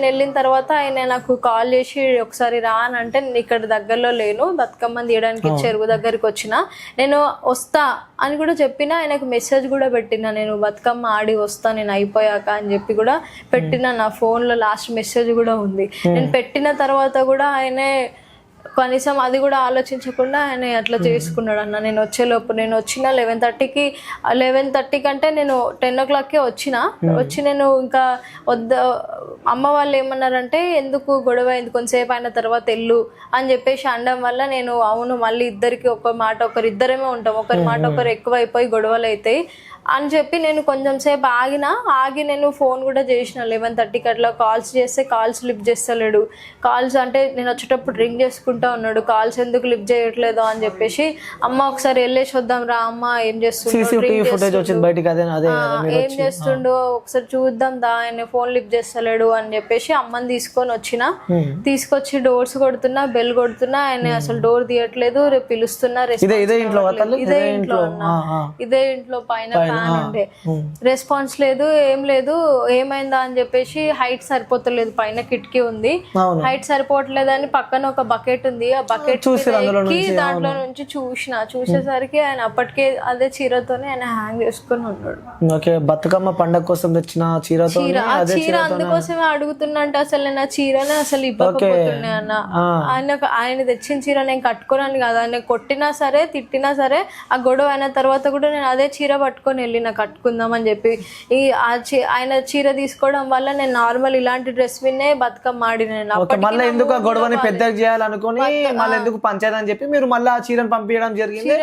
వెళ్ళిన తర్వాత ఆయన నాకు కాల్ చేసి ఒకసారి రా అని అంటే, నేను ఇక్కడ దగ్గరలో లేను, బతుకమ్మని తీయడానికి చెరువు దగ్గరికి వచ్చిన, నేను వస్తా అని కూడా చెప్పిన. ఆయనకు మెసేజ్ కూడా పెట్టిన, నేను బతుకమ్మ ఆడి వస్తా నేను అయిపోయాక అని చెప్పి కూడా పెట్టిన. నా ఫోన్ లో లాస్ట్ మెసేజ్ కూడా ఉంది. నేను పెట్టిన తర్వాత కూడా ఆయనే కనీసం అది కూడా ఆలోచించకుండా ఆయన అట్లా చేసుకున్నాడు అన్న. నేను వచ్చేలోపు, నేను వచ్చిన 11:30 కంటే నేను 10 o'clockకే వచ్చి నేను ఇంకా అమ్మ వాళ్ళు ఏమన్నారంటే, ఎందుకు గొడవ అయింది, కొంతసేపు అయిన తర్వాత వెళ్ళు అని చెప్పేసి అనడం వల్ల నేను అవును, మళ్ళీ ఇద్దరికి ఒక మాట, ఇద్దరమే ఉంటాం, ఒకరి మాట ఒకరు ఎక్కువ అయిపోయి గొడవలు అవుతాయి అని చెప్పి నేను కొంచెం సేపు ఆగి నేను ఫోన్ కూడా చేసిన. 11:30కి అట్లా కాల్స్ చేస్తే కాల్స్ లిఫ్ట్ చేస్తలేడు. కాల్స్ అంటే నేను వచ్చేటప్పుడు రింగ్ చేసుకుంటా ఉన్నాడు, కాల్స్ ఎందుకు లిఫ్ట్ చేయట్లేదు అని చెప్పేసి, అమ్మ ఒకసారి వెళ్ళేసి వద్దాం రా అమ్మ, ఏం చేస్తుండో ఒకసారి చూద్దాం దా, ఆయన ఫోన్ లిఫ్ట్ చేస్తలేడు అని చెప్పేసి అమ్మని తీసుకొచ్చి డోర్స్ కొడుతున్నా, బెల్ కొడుతున్నా, ఆయన అసలు డోర్ తీయట్లేదు. రేపు పిలుస్తున్నా, ఇదే ఇంట్లో పైన ఉండే రెస్పాన్స్ లేదు, ఏం లేదు. ఏమైందా అని చెప్పేసి, హైట్ సరిపోతలేదు, పైన కిటికీ ఉంది, హైట్ సరిపోవట్లేదని పక్కన ఒక బకెట్ ఉంది, ఆ బకెట్ దాంట్లో నుంచి చూసేసరికి ఆయన అప్పటికే అదే చీరతోనే ఆయన హ్యాంగ్ చేసుకుని ఉన్నాడు. బతుకమ్మ పండగ కోసం తెచ్చిన చీర అందుకోసమే అడుగుతున్నంట. అసలు నేను ఆ చీరనే అసలు ఇవ్వకపోతున్నా అన్న. ఆయన తెచ్చిన చీర నేను కట్టుకోనని కాదు, ఆయన కొట్టినా సరే తిట్టినా సరే, ఆ గొడవ అయిన తర్వాత కూడా నేను అదే చీర పట్టుకొని వెళ్ళిన కట్టుకుందాం అని చెప్పి. ఆయన చీర తీసుకోవడం వల్ల నేను నార్మల్ ఇలాంటి డ్రెస్ విన్నే బతుకమ్మ ఆడిన. మళ్ళీ ఎందుకు ఆ గొడవని పెద్దగా చేయాలనుకుని మళ్ళీ ఎందుకు పంచాయతీ అని చెప్పి మీరు మళ్ళీ ఆ చీరను పంపించడం జరిగింది.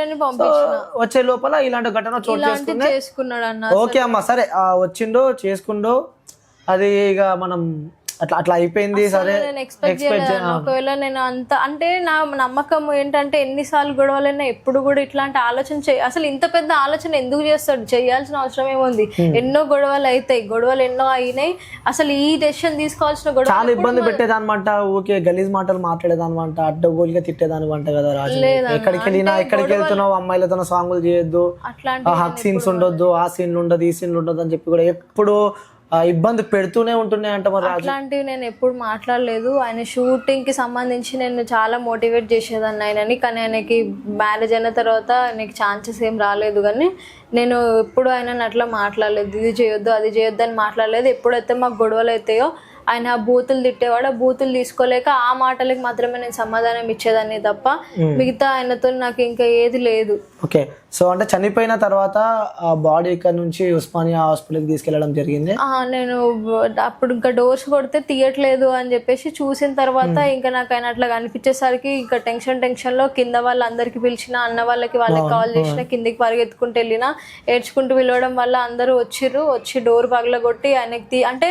వచ్చే లోపల ఇలాంటి ఘటన చోటు చేసుకున్నాడు అన్న. ఓకే అమ్మ, సరే వచ్చిండో చేసుకుండో అది ఇక మనం అట్లా అయిపోయింది. సరే, నేను ఎక్స్పెక్ట్ చేయలేదు. ఒకవేళ నేను అంత అంటే నా నమ్మకం ఏంటంటే, ఎన్నిసార్లు గొడవలైనా ఎప్పుడు కూడా ఇట్లాంటి ఆలోచన అసలు ఇంత పెద్ద ఆలోచన ఎందుకు చేస్తాడు, చేయాల్సిన అవసరం ఏముంది. ఎన్నో గొడవలు అవుతాయి, గొడవలు ఎన్నో అయినాయి. అసలు ఈ డెసిషన్ తీసుకోవాల్సిన గొడవ చాలా ఇబ్బంది పెట్టేదన్నమాట. ఊకే గలీజ్ మాటలు మాట్లాడేదానమాట, అడ్డగోలుగా తిట్టేదానివంట కదా రాజు. ఎక్కడికి వెళ్ళినా, ఎక్కడికి వెళ్తున్నావు అమ్మాయిలతో సాంగులు చేయొద్దు, హక్ సీన్స్ ఉండొద్దు, ఆ సీన్లు ఉండదు, ఈ సీన్లు ఉండదు అని చెప్పి కూడా ఎప్పుడు ఇబ్బంది పెడుతూనే ఉంటున్నాయి అంట. మరి అట్లాంటివి నేను ఎప్పుడు మాట్లాడలేదు. ఆయన షూటింగ్ కి సంబంధించి నేను చాలా మోటివేట్ చేసేదాన్ని ఆయనని. కానీ ఆయనకి మ్యారేజ్ అయిన తర్వాత ఆయనకి ఛాన్సెస్ ఏం రాలేదు. కానీ నేను ఎప్పుడు ఆయనని అట్లా మాట్లాడలేదు, ఇది చేయొద్దు అది చేయొద్దు అని మాట్లాడలేదు. ఎప్పుడైతే మాకు గొడవలు అవుతాయో ఆయన బూతులు తిట్టేవాడు, ఆ బూతులు తీసుకోలేక ఆ మాటలకి మాత్రమే నేను సమాధానం ఇచ్చేదాన్ని తప్ప మిగతా ఆయనతో నాకు ఇంకా ఏది లేదు. ఓకే, సో అంటే చనిపోయిన తర్వాత ఆ బాడీ ఇక్కడ నుంచి ఉస్మానియా హాస్పిటల్కి తీసుకెళ్లడం జరిగింది. నేను అప్పుడు ఇంకా డోర్స్ కొడితే తీయట్లేదు అని చెప్పేసి చూసిన తర్వాత ఇంకా నాకు ఆయన అట్లా కనిపించేసరికి ఇంకా టెన్షన్ లో కింద వాళ్ళందరికి పిలిచిన, అన్న వాళ్ళకి కాల్ చేసిన, కిందికి పరిగెత్తుకుంటూ వెళ్ళిన, ఏడ్చుకుంటూ పిలవడం వల్ల అందరూ వచ్చి డోర్ పగలగొట్టి ఆయనకి అంటే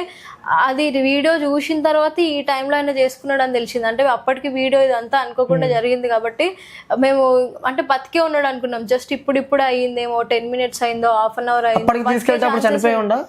అది వీడియో చూసిన తర్వాత ఈ టైంలో ఆయన చేసుకున్నాడు అని తెలిసింది. అంటే అప్పటికి వీడియో ఇదంతా అనుకోకుండా జరిగింది కాబట్టి మేము అంటే బతికే ఉన్నాడు అనుకున్నాం. జస్ట్ ఇప్పుడు అయ్యిందేమో, 10 minutes అయిందో, హాఫ్ అన్ అవర్ అయిందో.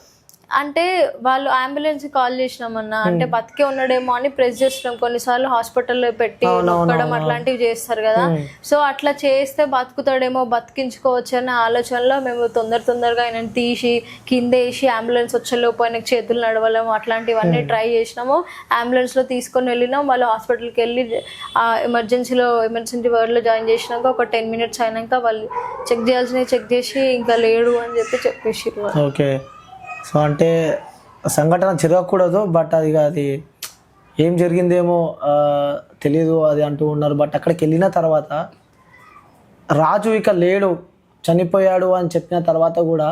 అంటే వాళ్ళు అంబులెన్స్ కాల్ చేసినామన్నా, అంటే బతికే ఉన్నాడేమో అని ప్రెస్ చేస్తున్నాం. కొన్నిసార్లు హాస్పిటల్లో పెట్టి నొక్కడం అట్లాంటివి చేస్తారు కదా. సో అట్లా చేస్తే బతుకుతాడేమో, బతికించుకోవచ్చు అనే ఆలోచనలో మేము తొందరగా ఆయన తీసి కింద వేసి అంబులెన్స్ వచ్చేలోపు ఆయనకు చేతులు నడవలేము అట్లాంటివన్నీ ట్రై చేసినాము. అంబులెన్స్ లో తీసుకొని వెళ్ళినాం. వాళ్ళు హాస్పిటల్కి వెళ్ళి ఎమర్జెన్సీ వార్డులో జాయిన్ చేసినాక ఒక 10 minutes అయినాక వాళ్ళు చెక్ చేయాల్సినవి చెక్ చేసి ఇంకా లేడు అని చెప్పేసి. ఓకే, సో అంటే సంఘటన జరగకూడదు, బట్ అది ఏం జరిగిందేమో తెలీదు అది అంటూ ఉన్నారు. బట్ అక్కడికి వెళ్ళిన తర్వాత రాజు ఇక లేడు, చనిపోయాడు అని చెప్పిన తర్వాత కూడా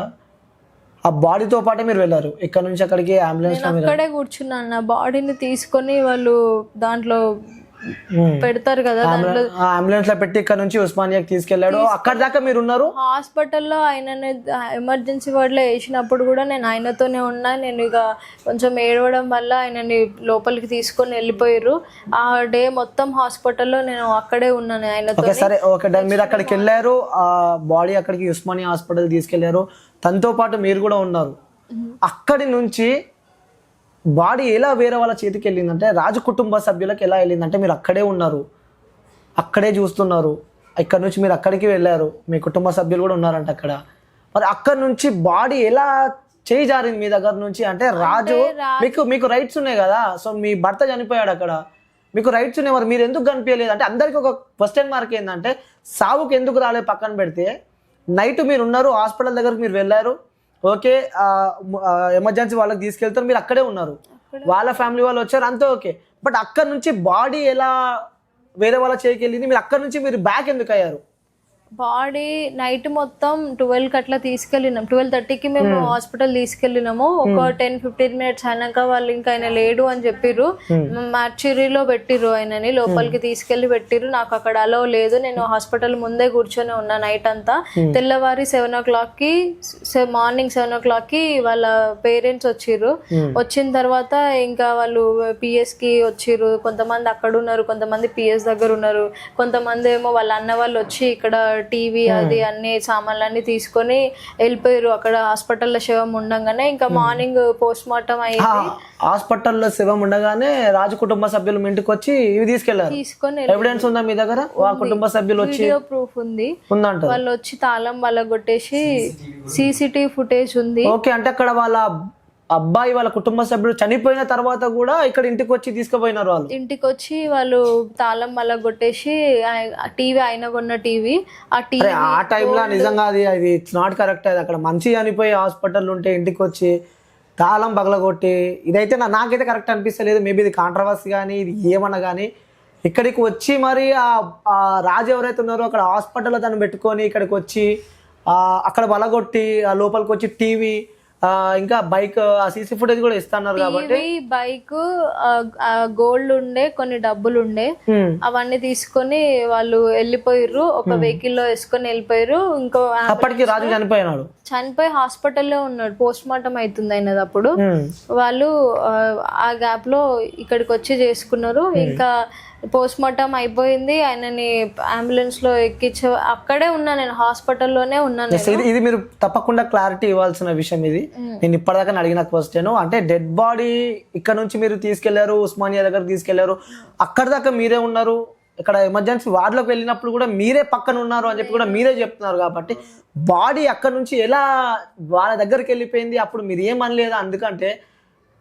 ఆ బాడీతో పాటే మీరు వెళ్ళారు ఇక్కడ నుంచి అక్కడికి అంబులెన్స్? అక్కడే కూర్చున్నాను, నా బాడీని తీసుకొని వాళ్ళు దాంట్లో పెడతారు కదా, అంబులెన్స్ లో పెట్టి ఇక్కడ నుంచి ఉస్మానియాకి తీసుకెళ్లాడు. అక్కడ దాకా మీరు ఉన్నారు హాస్పిటల్లో. ఆయన ఎమర్జెన్సీ వార్డ్ లో వేసినప్పుడు కూడా నేను ఆయనతోనే ఉన్నా. నేను ఇక కొంచెం ఏడవడం వల్ల ఆయనని లోపలికి తీసుకొని వెళ్ళిపోయారు. ఆ డే మొత్తం హాస్పిటల్లో నేను అక్కడే ఉన్నాను ఆయనతో. సరే, ఓకే, మీరు అక్కడికి వెళ్ళారు, ఆ బాడీ అక్కడికి ఉస్మానియా హాస్పిటల్ తీసుకెళ్లారు, తనతో పాటు మీరు కూడా ఉన్నారు. అక్కడి నుంచి బాడీ ఎలా వేరే వాళ్ళ చేతికి వెళ్ళిందంటే, రాజు కుటుంబ సభ్యులకు ఎలా వెళ్ళిందంటే, మీరు అక్కడే ఉన్నారు, అక్కడే చూస్తున్నారు. ఇక్కడ నుంచి మీరు అక్కడికి వెళ్ళారు, మీ కుటుంబ సభ్యులు కూడా ఉన్నారంట అక్కడ. మరి అక్కడ నుంచి బాడీ ఎలా చేయి జారింది మీ దగ్గర నుంచి? అంటే రాజు మీకు రైట్స్ ఉన్నాయి కదా, సో మీ భర్త చనిపోయాడు అక్కడ, మీకు రైట్స్ ఉన్నాయి, మరి మీరు ఎందుకు కనిపించలేదు? అంటే అందరికీ ఒక క్వశ్చన్ మార్క్ ఏంటంటే, సావుకి ఎందుకు రాలేదు పక్కన పెడితే, నైట్ మీరు ఉన్నారు, హాస్పిటల్ దగ్గరకు మీరు వెళ్ళారు, ఓకే, ఎమర్జెన్సీ వాళ్ళకి తీసుకెళ్తారు, మీరు అక్కడే ఉన్నారు, వాళ్ళ ఫ్యామిలీ వాళ్ళు వచ్చారు, అంతే ఓకే. బట్ అక్కడ నుంచి బాడీ ఎలా వేరే వాళ్ళ చేయికి వెళ్ళింది? మీరు అక్కడ నుంచి మీరు బ్యాక్ ఎందుకు అయ్యారు? బాడీ నైట్ మొత్తం 12కి అట్లా తీసుకెళ్ళినాం. 12:30కి మేము హాస్పిటల్ తీసుకెళ్ళినాము. ఒక 10-15 minutes అయినాక వాళ్ళు ఇంకా ఆయన లేడు అని చెప్పిర్రు. మార్చురీలో పెట్టిర్రు, ఆయనని లోపలికి తీసుకెళ్లి పెట్టిర్రు. నాకు అక్కడ అలో లేదు, నేను హాస్పిటల్ ముందే కూర్చొని ఉన్నా నైట్ అంతా. తెల్లవారి 7 o'clockకి, మార్నింగ్ 7 o'clockకి వాళ్ళ పేరెంట్స్ వచ్చిర్రు. వచ్చిన తర్వాత ఇంకా వాళ్ళు PS కి వచ్చిర్రు. కొంతమంది అక్కడ ఉన్నారు, కొంతమంది PS దగ్గర ఉన్నారు, కొంతమంది ఏమో వాళ్ళ అన్న వాళ్ళు వచ్చి ఇక్కడ టీవీ అది అన్ని సామాన్లన్నీ తీసుకొని వెళ్ళిపోయారు. అక్కడ హాస్పిటల్లో శవం ఉండగానే ఇంకా మార్నింగ్ పోస్ట్ మార్టం అయ్యింది. హాస్పిటల్లో శవం ఉండగానే రాజు కుటుంబ సభ్యులు మీ ఇంటికి వచ్చి ఇవి తీసుకొని ఎవిడెన్స్ ఉందా మీ దగ్గర? కుటుంబ సభ్యులు వచ్చి వీడియో ప్రూఫ్ ఉంది, వాళ్ళు వచ్చి తాళం వాళ్ళ కొట్టేసి CCTV ఫుటేజ్ ఉంది. ఓకే, అంటే అక్కడ వాళ్ళ అబ్బాయి వాళ్ళ కుటుంబ సభ్యులు చనిపోయిన తర్వాత కూడా ఇక్కడ ఇంటికి వచ్చి తీసుకుపోయినారు. వాళ్ళు ఇంటికి వచ్చి వాళ్ళు తాళం వల్ల కొట్టేసి టీవీ, ఆయన కొన్న టీవీ, ఆ టైంలో నిజంగా అది ఇట్స్ నాట్ కరెక్ట్. అది అక్కడ మంచి చనిపోయి హాస్పిటల్ ఉంటే ఇంటికి వచ్చి తాళం పగలగొట్టి, ఇదైతే నాకైతే కరెక్ట్ అనిపిస్తలేదు. మేబీ ఇది కాంట్రవర్సీ కానీ ఇది ఏమన్నా కానీ, ఇక్కడికి వచ్చి మరి ఆ రాజు ఎవరైతే ఉన్నారో అక్కడ హాస్పిటల్లో తను పెట్టుకొని ఇక్కడికి వచ్చి అక్కడ బలగొట్టి ఆ లోపలికి వచ్చి టీవీ, ఇంకా బైక్, CC ఫుటేజ్ కూడా ఇస్తున్నారు కాబట్టి, బైక్, గోల్డ్ ఉండే, కొన్ని డబ్బులు ఉండే, అవన్నీ తీసుకొని వాళ్ళు వెళ్ళిపోయారు. ఒక వెహికల్ లో వేసుకొని వెళ్ళిపోయారు. ఇంకో అప్పటికి రాజు చనిపోయి హాస్పిటల్లో ఉన్నాడు, పోస్ట్ మార్టం అవుతుంది అయినది. అప్పుడు వాళ్ళు ఆ గ్యాప్ లో ఇక్కడికి వచ్చి చేసుకున్నారు. ఇంకా పోస్ట్ మార్టం అయిపోయింది, ఆయనని అంబులెన్స్ లో ఎక్కించే అక్కడే ఉన్నా నేను, హాస్పిటల్లోనే ఉన్నాను. ఇది మీరు తప్పకుండా క్లారిటీ ఇవ్వాల్సిన విషయం. ఇది నేను ఇప్పటిదాకా అడిగిన క్వశ్చన్. అంటే డెడ్ బాడీ ఇక్కడ నుంచి మీరు తీసుకెళ్లారు, ఉస్మానియా దగ్గర తీసుకెళ్లారు, అక్కడ దాకా మీరే ఉన్నారు, ఇక్కడ ఎమర్జెన్సీ వార్డులోకి వెళ్ళినప్పుడు కూడా మీరే పక్కన ఉన్నారు అని చెప్పి కూడా మీరే చెప్తున్నారు. కాబట్టి బాడీ అక్కడ నుంచి ఎలా వాళ్ళ దగ్గరికి వెళ్ళిపోయింది? అప్పుడు మీరు ఏమనలేదా? ఎందుకంటే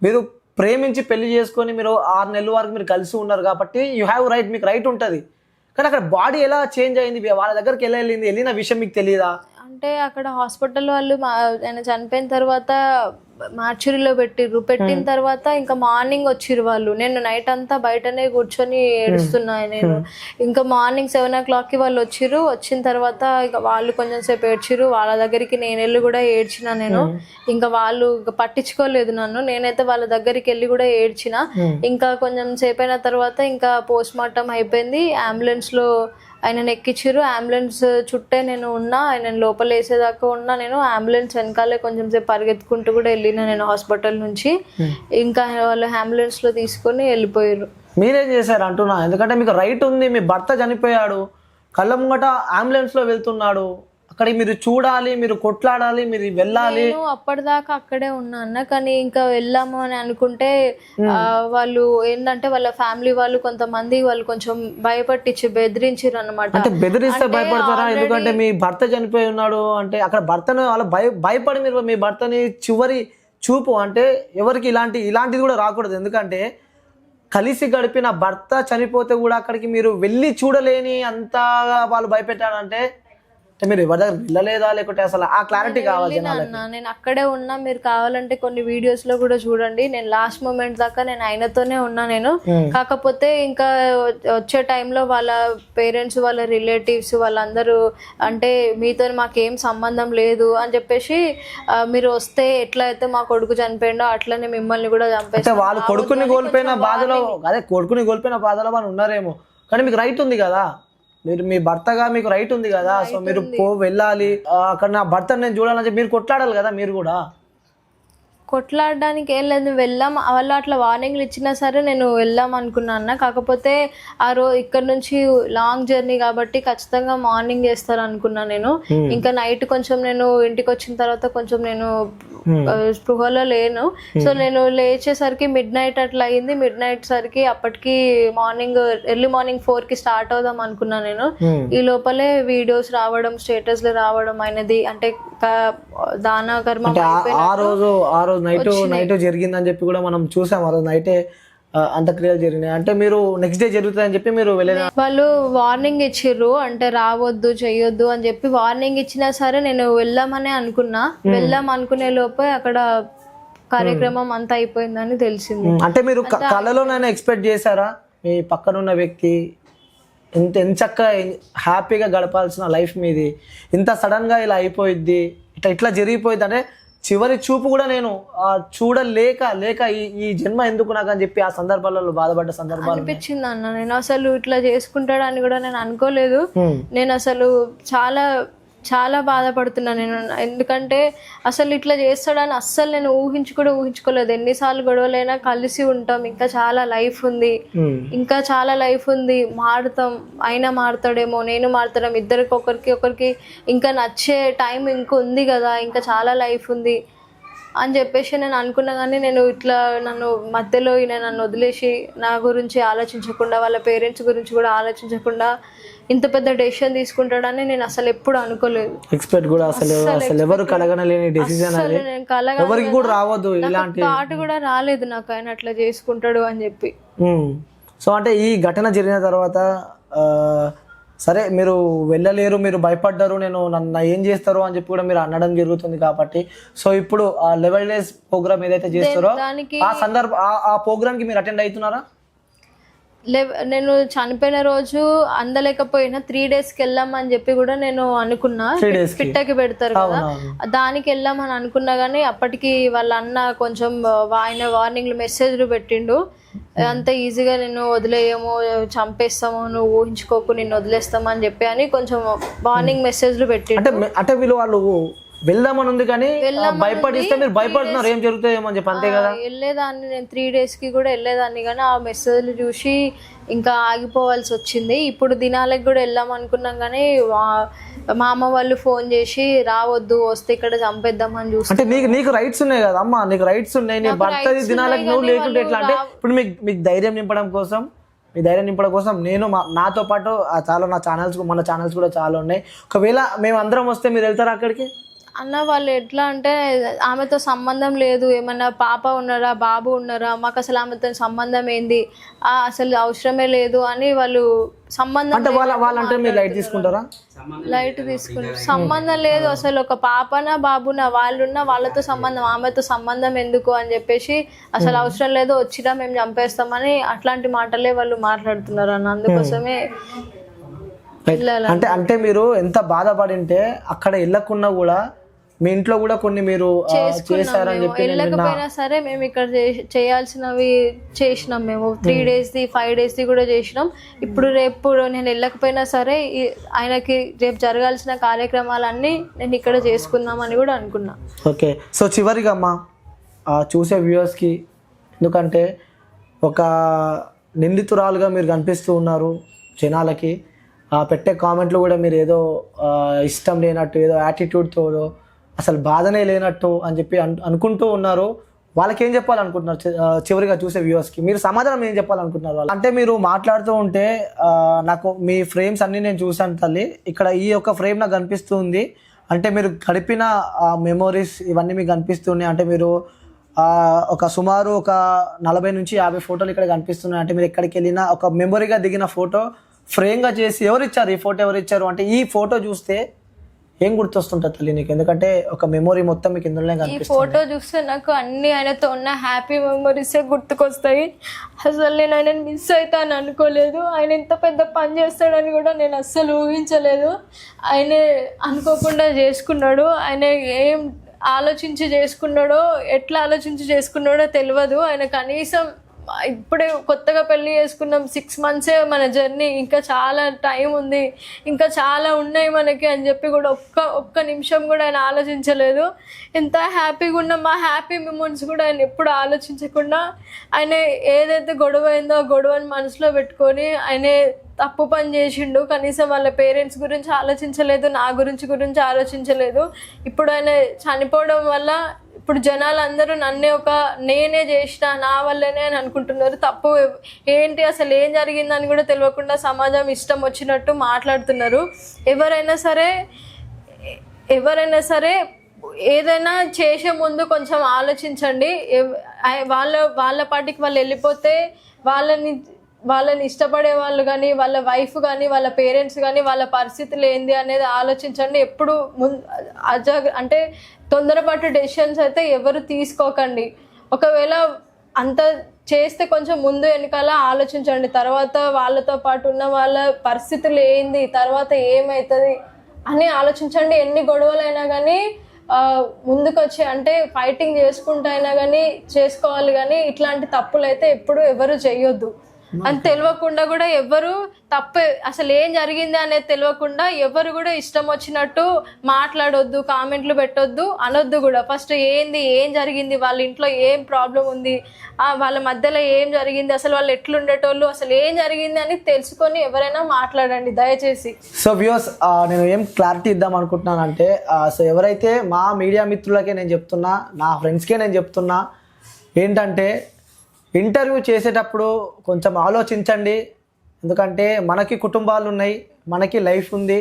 మీరు ప్రేమించి పెళ్లి చేసుకొని మీరు 6 నెలల వరకు మీరు కలిసి ఉన్నారు కాబట్టి యూ హ్యావ్ రైట్, మీకు రైట్ ఉంటుంది. కానీ అక్కడ బాడీ ఎలా చేంజ్ అయింది, వాళ్ళ దగ్గరికి ఎలా వెళ్ళిన విషయం మీకు తెలియదా? అంటే అక్కడ హాస్పిటల్ వాళ్ళు ఆయన చనిపోయిన తర్వాత మార్చురీలో పెట్టిన తర్వాత ఇంకా మార్నింగ్ వచ్చిర్రు వాళ్ళు. నేను నైట్ అంతా బయటనే కూర్చొని ఏడుస్తున్నా నేను. ఇంకా మార్నింగ్ 7 o'clockకి వాళ్ళు వచ్చిర్రు. వచ్చిన తర్వాత ఇక వాళ్ళు కొంచెం సేపు ఏడ్చిర్రు. వాళ్ళ దగ్గరికి నేను వెళ్ళి కూడా ఏడ్చిన నేను. ఇంకా వాళ్ళు పట్టించుకోలేదు నన్ను, నేనైతే వాళ్ళ దగ్గరికి వెళ్ళి కూడా ఏడ్చిన. ఇంకా కొంచెం సేపు అయిన తర్వాత ఇంకా పోస్ట్ మార్టం అయిపోయింది. అంబులెన్స్ లో ఆయనను ఎక్కించారు. అంబులెన్స్ చుట్టే నేను ఉన్నా, ఆయన లోపల వేసేదాకా ఉన్నా నేను. అంబులెన్స్ వెనకాలే కొంచెం సేపు పరిగెత్తుకుంటూ కూడా వెళ్ళినా నేను హాస్పిటల్ నుంచి. ఇంకా వాళ్ళు అంబులెన్స్ లో తీసుకొని వెళ్ళిపోయారు. మీరేం చేశారు అంటున్నా, ఎందుకంటే మీకు రైట్ ఉంది, మీ భర్త చనిపోయాడు, కళ్ళ ముంగట అంబులెన్స్ లో వెళ్తున్నాడు, అక్కడ అక్కడికి మీరు చూడాలి, మీరు కొట్లాడాలి, మీరు వెళ్ళాలి. నేను అప్పటిదాకా అక్కడే ఉన్నా అన్న, కానీ ఇంకా వెళ్ళాము అని అనుకుంటే వాళ్ళు ఏంటంటే వాళ్ళ ఫ్యామిలీ వాళ్ళు కొంతమంది వాళ్ళు కొంచెం భయపట్టించి బెదిరించారు అనమాట. అంటే బెదిరిస్తే భయపడతారా? ఎందుకంటే మీ భర్త చనిపోయి ఉన్నాడు అంటే అక్కడ భర్తను వాళ్ళు భయపడి మీరు మీ భర్తని చివరి చూపు అంటే ఎవరికి ఇలాంటిది కూడా రాకూడదు. ఎందుకంటే కలిసి గడిపిన భర్త చనిపోతే కూడా అక్కడికి మీరు వెళ్ళి చూడలేని అంతగా వాళ్ళు భయపెట్టారంటే మీరు ఎవరి దగ్గర వెళ్ళలేదా, లేకుంటే అసలు ఆ క్లారిటీ కావాలి. నేను అక్కడే ఉన్నా, మీరు కావాలంటే కొన్ని వీడియోస్ లో కూడా చూడండి. నేను లాస్ట్ మూమెంట్ దాకా నేను ఆయనతోనే ఉన్నా. నేను కాకపోతే ఇంకా వచ్చే టైంలో వాళ్ళ పేరెంట్స్, వాళ్ళ రిలేటివ్స్ వాళ్ళందరూ అంటే మీతో మాకేం సంబంధం లేదు అని చెప్పేసి మీరు వస్తే ఎట్లా అయితే మా కొడుకు చనిపోయిండో అట్లనే మిమ్మల్ని కూడా చంపేస్తే వాళ్ళు కొడుకుని కోల్పోయిన బాధలో కొడుకుని కోల్పోయిన బాధలో వాళ్ళు ఉన్నారేమో, కానీ మీకు రైట్ ఉంది కదా, మీరు మీ భర్తగా మీకు రైట్ ఉంది కదా. సో మీరు వెళ్ళాలి, అక్కడ నా భర్తను నేను చూడాలని చెప్పి మీరు కొట్లాడాలి కదా. మీరు కూడా కొట్లాడడానికి ఏం లేదు, వెళ్ళాం. వాళ్ళు అట్లా వార్నింగ్లు ఇచ్చినా సరే నేను వెళ్దాం అనుకున్నాను. కాకపోతే ఇక్కడ నుంచి లాంగ్ జర్నీ కాబట్టి ఖచ్చితంగా మార్నింగ్ చేస్తారు అనుకున్నా నేను. ఇంకా నైట్ కొంచెం నేను ఇంటికి వచ్చిన తర్వాత కొంచెం నేను స్పృహలో లేను. సో నేను లేచేసరికి మిడ్ నైట్ అట్లా అయింది. మిడ్ నైట్ సరికి అప్పటికి ఎర్లీ మార్నింగ్ 4కి స్టార్ట్ అవుదాం అనుకున్నా నేను. ఈ లోపలే వీడియోస్ రావడం, స్టేటస్లు రావడం అయినది. అంటే దాన కర్మ ఆ రోజు నైట్ జరిగిందని చెప్పి కూడా మనం చూసాం. ఆ రోజు నైటే అంత్యక్రియలు జరిగినాయి. అంటే మీరు నెక్స్ట్ డే జరుగుతుందని చెప్పి మీరు వెళ్ళిన వాళ్ళు వార్నింగ్ ఇచ్చిర్రు, అంటే రావద్దు చెయ్యొద్దు అని చెప్పి వార్నింగ్ ఇచ్చినా సరే నేను వెళ్దామనే అనుకున్నా. వెళ్దాం అనుకునే లోపే అక్కడ కార్యక్రమం అంతా అయిపోయిందని తెలిసింది. అంటే మీరు కళలోనైనా ఎక్స్పెక్ట్ చేశారా మీ పక్కనున్న వ్యక్తి ఎంచక్క హ్యాపీగా గడపాల్సిన లైఫ్ మీది ఇంత సడన్ గా ఇలా అయిపోయిద్ది, ఇట్లా జరిగిపోయింది అంటే చివరి చూపు కూడా నేను చూడలేక ఈ జన్మ ఎందుకు నాకు అని చెప్పి ఆ సందర్భాలలో బాధపడ్డ సందర్భాలు అనిపించింది అన్న. నేను అసలు ఇట్లా చేసుకుంటాడని కూడా నేను అనుకోలేదు. నేను అసలు చాలా బాధపడుతున్నా నేను. ఎందుకంటే అసలు ఇట్లా చేస్తాడని అస్సలు నేను ఊహించుకోలేదు. ఎన్నిసార్లు గొడవలైనా కలిసి ఉంటాం, ఇంకా చాలా లైఫ్ ఉంది, మారుతాడేమో, నేను మారుతాడేమో, ఇద్దరికి ఒకరికి ఇంకా నచ్చే టైం ఇంకా ఉంది కదా, ఇంకా చాలా లైఫ్ ఉంది అని చెప్పేసి నేను అనుకున్నా. కానీ నేను ఇట్లా మధ్యలో నన్ను వదిలేసి నా గురించి ఆలోచించకుండా, వాళ్ళ పేరెంట్స్ గురించి కూడా ఆలోచించకుండా ఇంత పెద్ద డెసిషన్ తీసుకుంటాడని నేను అసలు ఎప్పుడు అనుకోలేదు. ఎక్స్పెక్ట్ కూడా అసలు ఎవరు కలగనలేని డెసిషన్ అది, ఎవరికి కూడా రావద్దు, ఇలాంటి థాట్ కూడా రాలేదు నాకు ఆయన అట్లా చేసుకుంటాడు అని చెప్పి. సో అంటే ఈ ఘటన జరిగిన తర్వాత సరే మీరు వెళ్ళలేరు, మీరు భయపడ్డారు, నన్ను ఏం చేస్తారు అని చెప్పి కూడా మీరు అనడం జరుగుతుంది కాబట్టి, సో ఇప్పుడు ఆ 11 days ప్రోగ్రామ్ ఏదైతే చేస్తారో ఆ ప్రోగ్రామ్ కి మీరు అటెండ్ అవుతున్నారా? నేను చనిపోయిన రోజు అందలేకపోయినా 3 daysకి వెళ్ళామని చెప్పి కూడా నేను అనుకున్నా. పిట్టకి పెడతారు కదా, దానికి వెళ్ళామని అనుకున్నా. కానీ అప్పటికి వాళ్ళ అన్న కొంచెం ఆయన వార్నింగ్లు మెసేజ్లు పెట్టిండు. అంత ఈజీగా నిన్ను వదిలేయము, చంపేస్తాము, నువ్వు ఊహించుకోకు, నిన్ను వదిలేస్తాము అని చెప్పి అని కొంచెం వార్నింగ్ మెసేజ్లు పెట్టిండు. అంటే వీళ్ళు వాళ్ళు వెళ్దామని ఉంది కానీ భయపడిస్తే మీరు భయపడుతున్నారు ఏం జరుగుతుందేమో అని చెప్పి, అంతే కదా. వెళ్ళేదాన్ని నేను 3 daysకి కూడా వెళ్ళేదాన్ని, కానీ ఆ మెసేజ్లు చూసి ఇంకా ఆగిపోవాల్సి వచ్చింది. ఇప్పుడు దినాలకు కూడా వెళ్దాం అనుకున్నాం కానీ మా అమ్మ వాళ్ళు ఫోన్ చేసి రావద్దు, వస్తే ఇక్కడ చంపేద్దాం అని చూస్తే. అంటే నీకు రైట్స్ ఉన్నాయి కదా అమ్మ, నీకు రైట్స్ ఉన్నాయి. నీ భర్త దినాలకు నువ్వు లేకుంటే ఎట్లా? అంటే ఇప్పుడు మీకు ధైర్యం నింపడం కోసం నేను నాతో పాటు చాలా మన ఛానల్స్ కూడా చాలా ఉన్నాయి. ఒకవేళ మేము అందరం వస్తే మీరు వెళ్తారా అక్కడికి? అన్న వాళ్ళు ఎట్లా అంటే ఆమెతో సంబంధం లేదు, ఏమన్నా పాప ఉన్నారా, బాబు ఉన్నారా, మాకు అసలు ఆమెతో సంబంధం ఏంది, అసలు అవసరమే లేదు అని వాళ్ళు సంబంధం లైట్ తీసుకుంటారా? లైట్ తీసుకుంటారు. సంబంధం లేదు అసలు, ఒక పాపనా బాబునా వాళ్ళున్నా వాళ్ళతో సంబంధం, ఆమెతో సంబంధం ఎందుకు అని చెప్పేసి అసలు అవసరం లేదు, వచ్చినా మేము చంపేస్తామని అట్లాంటి మాటలే వాళ్ళు మాట్లాడుతున్నారు అన్న. అందుకోసమే అంటే మీరు ఎంత బాధపడింటే అక్కడ వెళ్ళకున్నా కూడా మీ ఇంట్లో కూడా కొన్ని మీరు చేశారని చెప్పి వెళ్ళకపోయినా సరే మేము ఇక్కడ చేయాల్సినవి చేసినాం. మేము 3 daysది 5 daysది కూడా చేసినాం. ఇప్పుడు రేపు నేను వెళ్ళకపోయినా సరే ఆయనకి రేపు జరగాల్సిన కార్యక్రమాలన్నీ నేను ఇక్కడ చేసుకుందామని కూడా అనుకున్నా. ఓకే, సో చివరిగా అమ్మా చూసే వ్యూవర్స్కి, ఎందుకంటే ఒక నిందితురాలుగా మీరు కనిపిస్తూ ఉన్నారు జనాలకి, పెట్టే కామెంట్లు కూడా మీరు ఏదో ఇష్టం లేనట్టు, ఏదో యాటిట్యూడ్తో, అసలు బాధనే లేనట్టు అని చెప్పి అనుకుంటూ ఉన్నారు. వాళ్ళకి ఏం చెప్పాలనుకుంటున్నారు? చివరిగా చూసే వ్యూవర్స్కి మీరు సమాధానం ఏం చెప్పాలనుకుంటున్నారు వాళ్ళు? అంటే మీరు మాట్లాడుతూ ఉంటే నాకు మీ ఫ్రేమ్స్ అన్నీ నేను చూశాను తల్లి. ఇక్కడ ఈ యొక్క ఫ్రేమ్ నాకు కనిపిస్తుంది. అంటే మీరు గడిపిన మెమోరీస్ ఇవన్నీ మీకు కనిపిస్తున్నాయి. అంటే మీరు ఒక సుమారు ఒక 40 నుంచి 50 ఫోటోలు ఇక్కడ కనిపిస్తున్నాయి. అంటే మీరు ఎక్కడికి వెళ్ళినా ఒక మెమొరీగా దిగిన ఫోటో ఫ్రేమ్గా చేసి ఎవరు ఇచ్చారు, ఈ ఫోటో ఎవరు ఇచ్చారు అంటే ఈ ఫోటో చూస్తే ఏం గుర్తొస్తుంటుంది తల్లి నీకు? ఎందుకంటే ఒక మెమొరీ మొత్తం మీకు ఇందులోనే కనిపిస్తుంది. ఈ ఫోటో చూస్తే నాకు అన్ని ఆయనతో ఉన్న హ్యాపీ మెమరీసే గుర్తుకొస్తాయి. అసలు నేను ఆయన మిస్ అవుతాను అనుకోలేదు. ఆయన ఇంత పెద్ద పని చేస్తాడని కూడా నేను అస్సలు ఊహించలేదు. ఆయన అనుకోకుండా చేసుకున్నాడు. ఆయన ఏం ఆలోచించి చేసుకున్నాడో, ఎట్లా ఆలోచించి చేసుకున్నాడో తెలియదు. ఆయన కనీసం ఇప్పుడే కొత్తగా పెళ్లి చేసుకున్నాం, 6 monthsే మన జర్నీ, ఇంకా చాలా టైం ఉంది, ఇంకా చాలా ఉన్నాయి మనకి అని చెప్పి కూడా ఒక్క నిమిషం కూడా ఆయన ఆలోచించలేదు. ఎంత హ్యాపీగా ఉన్నాం, మా హ్యాపీ మూమెంట్స్ కూడా ఆయన ఎప్పుడు ఆలోచించకుండా ఆయన ఏదైతే గొడవ అయిందో ఆ గొడవని మనసులో పెట్టుకొని ఆయన తప్పు పని చేసిండు. కనీసం వాళ్ళ పేరెంట్స్ గురించి ఆలోచించలేదు, నా గురించి ఆలోచించలేదు. ఇప్పుడు ఆయన చనిపోవడం వల్ల ఇప్పుడు జనాలు అందరూ నేనే చేసిన, నా వల్లనే అని అనుకుంటున్నారు. తప్పు ఏంటి, అసలు ఏం జరిగిందని కూడా తెలియకుండా సమాజం ఇష్టం వచ్చినట్టు మాట్లాడుతున్నారు. ఎవరైనా సరే ఏదైనా చేసే ముందు కొంచెం ఆలోచించండి. వాళ్ళ పాటికి వాళ్ళు వెళ్ళిపోతే వాళ్ళని ఇష్టపడే వాళ్ళు కానీ, వాళ్ళ వైఫ్ కానీ, వాళ్ళ పేరెంట్స్ కానీ, వాళ్ళ పరిస్థితులు ఏంది అనేది ఆలోచించండి. ఎప్పుడు అంటే తొందరపాటు డెసిషన్స్ అయితే ఎవరు తీసుకోకండి. ఒకవేళ అంత చేస్తే కొంచెం ముందు వెనకాల ఆలోచించండి. తర్వాత వాళ్ళతో పాటు ఉన్న వాళ్ళ పరిస్థితులు ఏంది, తర్వాత ఏమవుతుంది అని ఆలోచించండి. ఎన్ని గొడవలైనా కానీ ముందుకు వచ్చి అంటే ఫైటింగ్ చేసుకుంటూ అయినా కానీ చేసుకోవాలి. కానీ ఇట్లాంటి తప్పులు అయితే ఎప్పుడు ఎవరు చేయొద్దు. అని తెలియకుండా కూడా ఎవరు అసలు ఏం జరిగింది అనేది తెలియకుండా ఎవరు కూడా ఇష్టం వచ్చినట్టు మాట్లాడొద్దు, కామెంట్లు పెట్టొద్దు, అనొద్దు కూడా. ఫస్ట్ ఏం జరిగింది, వాళ్ళ ఇంట్లో ఏం ప్రాబ్లం ఉంది, వాళ్ళ మధ్యలో ఏం జరిగింది, అసలు వాళ్ళు ఎట్లుండేటోళ్ళు, అసలు ఏం జరిగింది అని తెలుసుకొని ఎవరైనా మాట్లాడండి దయచేసి. సో వ్యూవర్స్, నేను ఏం క్లారిటీ ఇద్దాం అనుకుంటున్నానంటే, సో ఎవరైతే మా మీడియా మిత్రులకే నేను చెప్తున్నా, నా ఫ్రెండ్స్కే నేను చెప్తున్నా ఏంటంటే, ఇంటర్వ్యూ చేసేటప్పుడు కొంచెం ఆలోచించండి. ఎందుకంటే మనకి కుటుంబాలు ఉన్నాయి, మనకి లైఫ్ ఉంది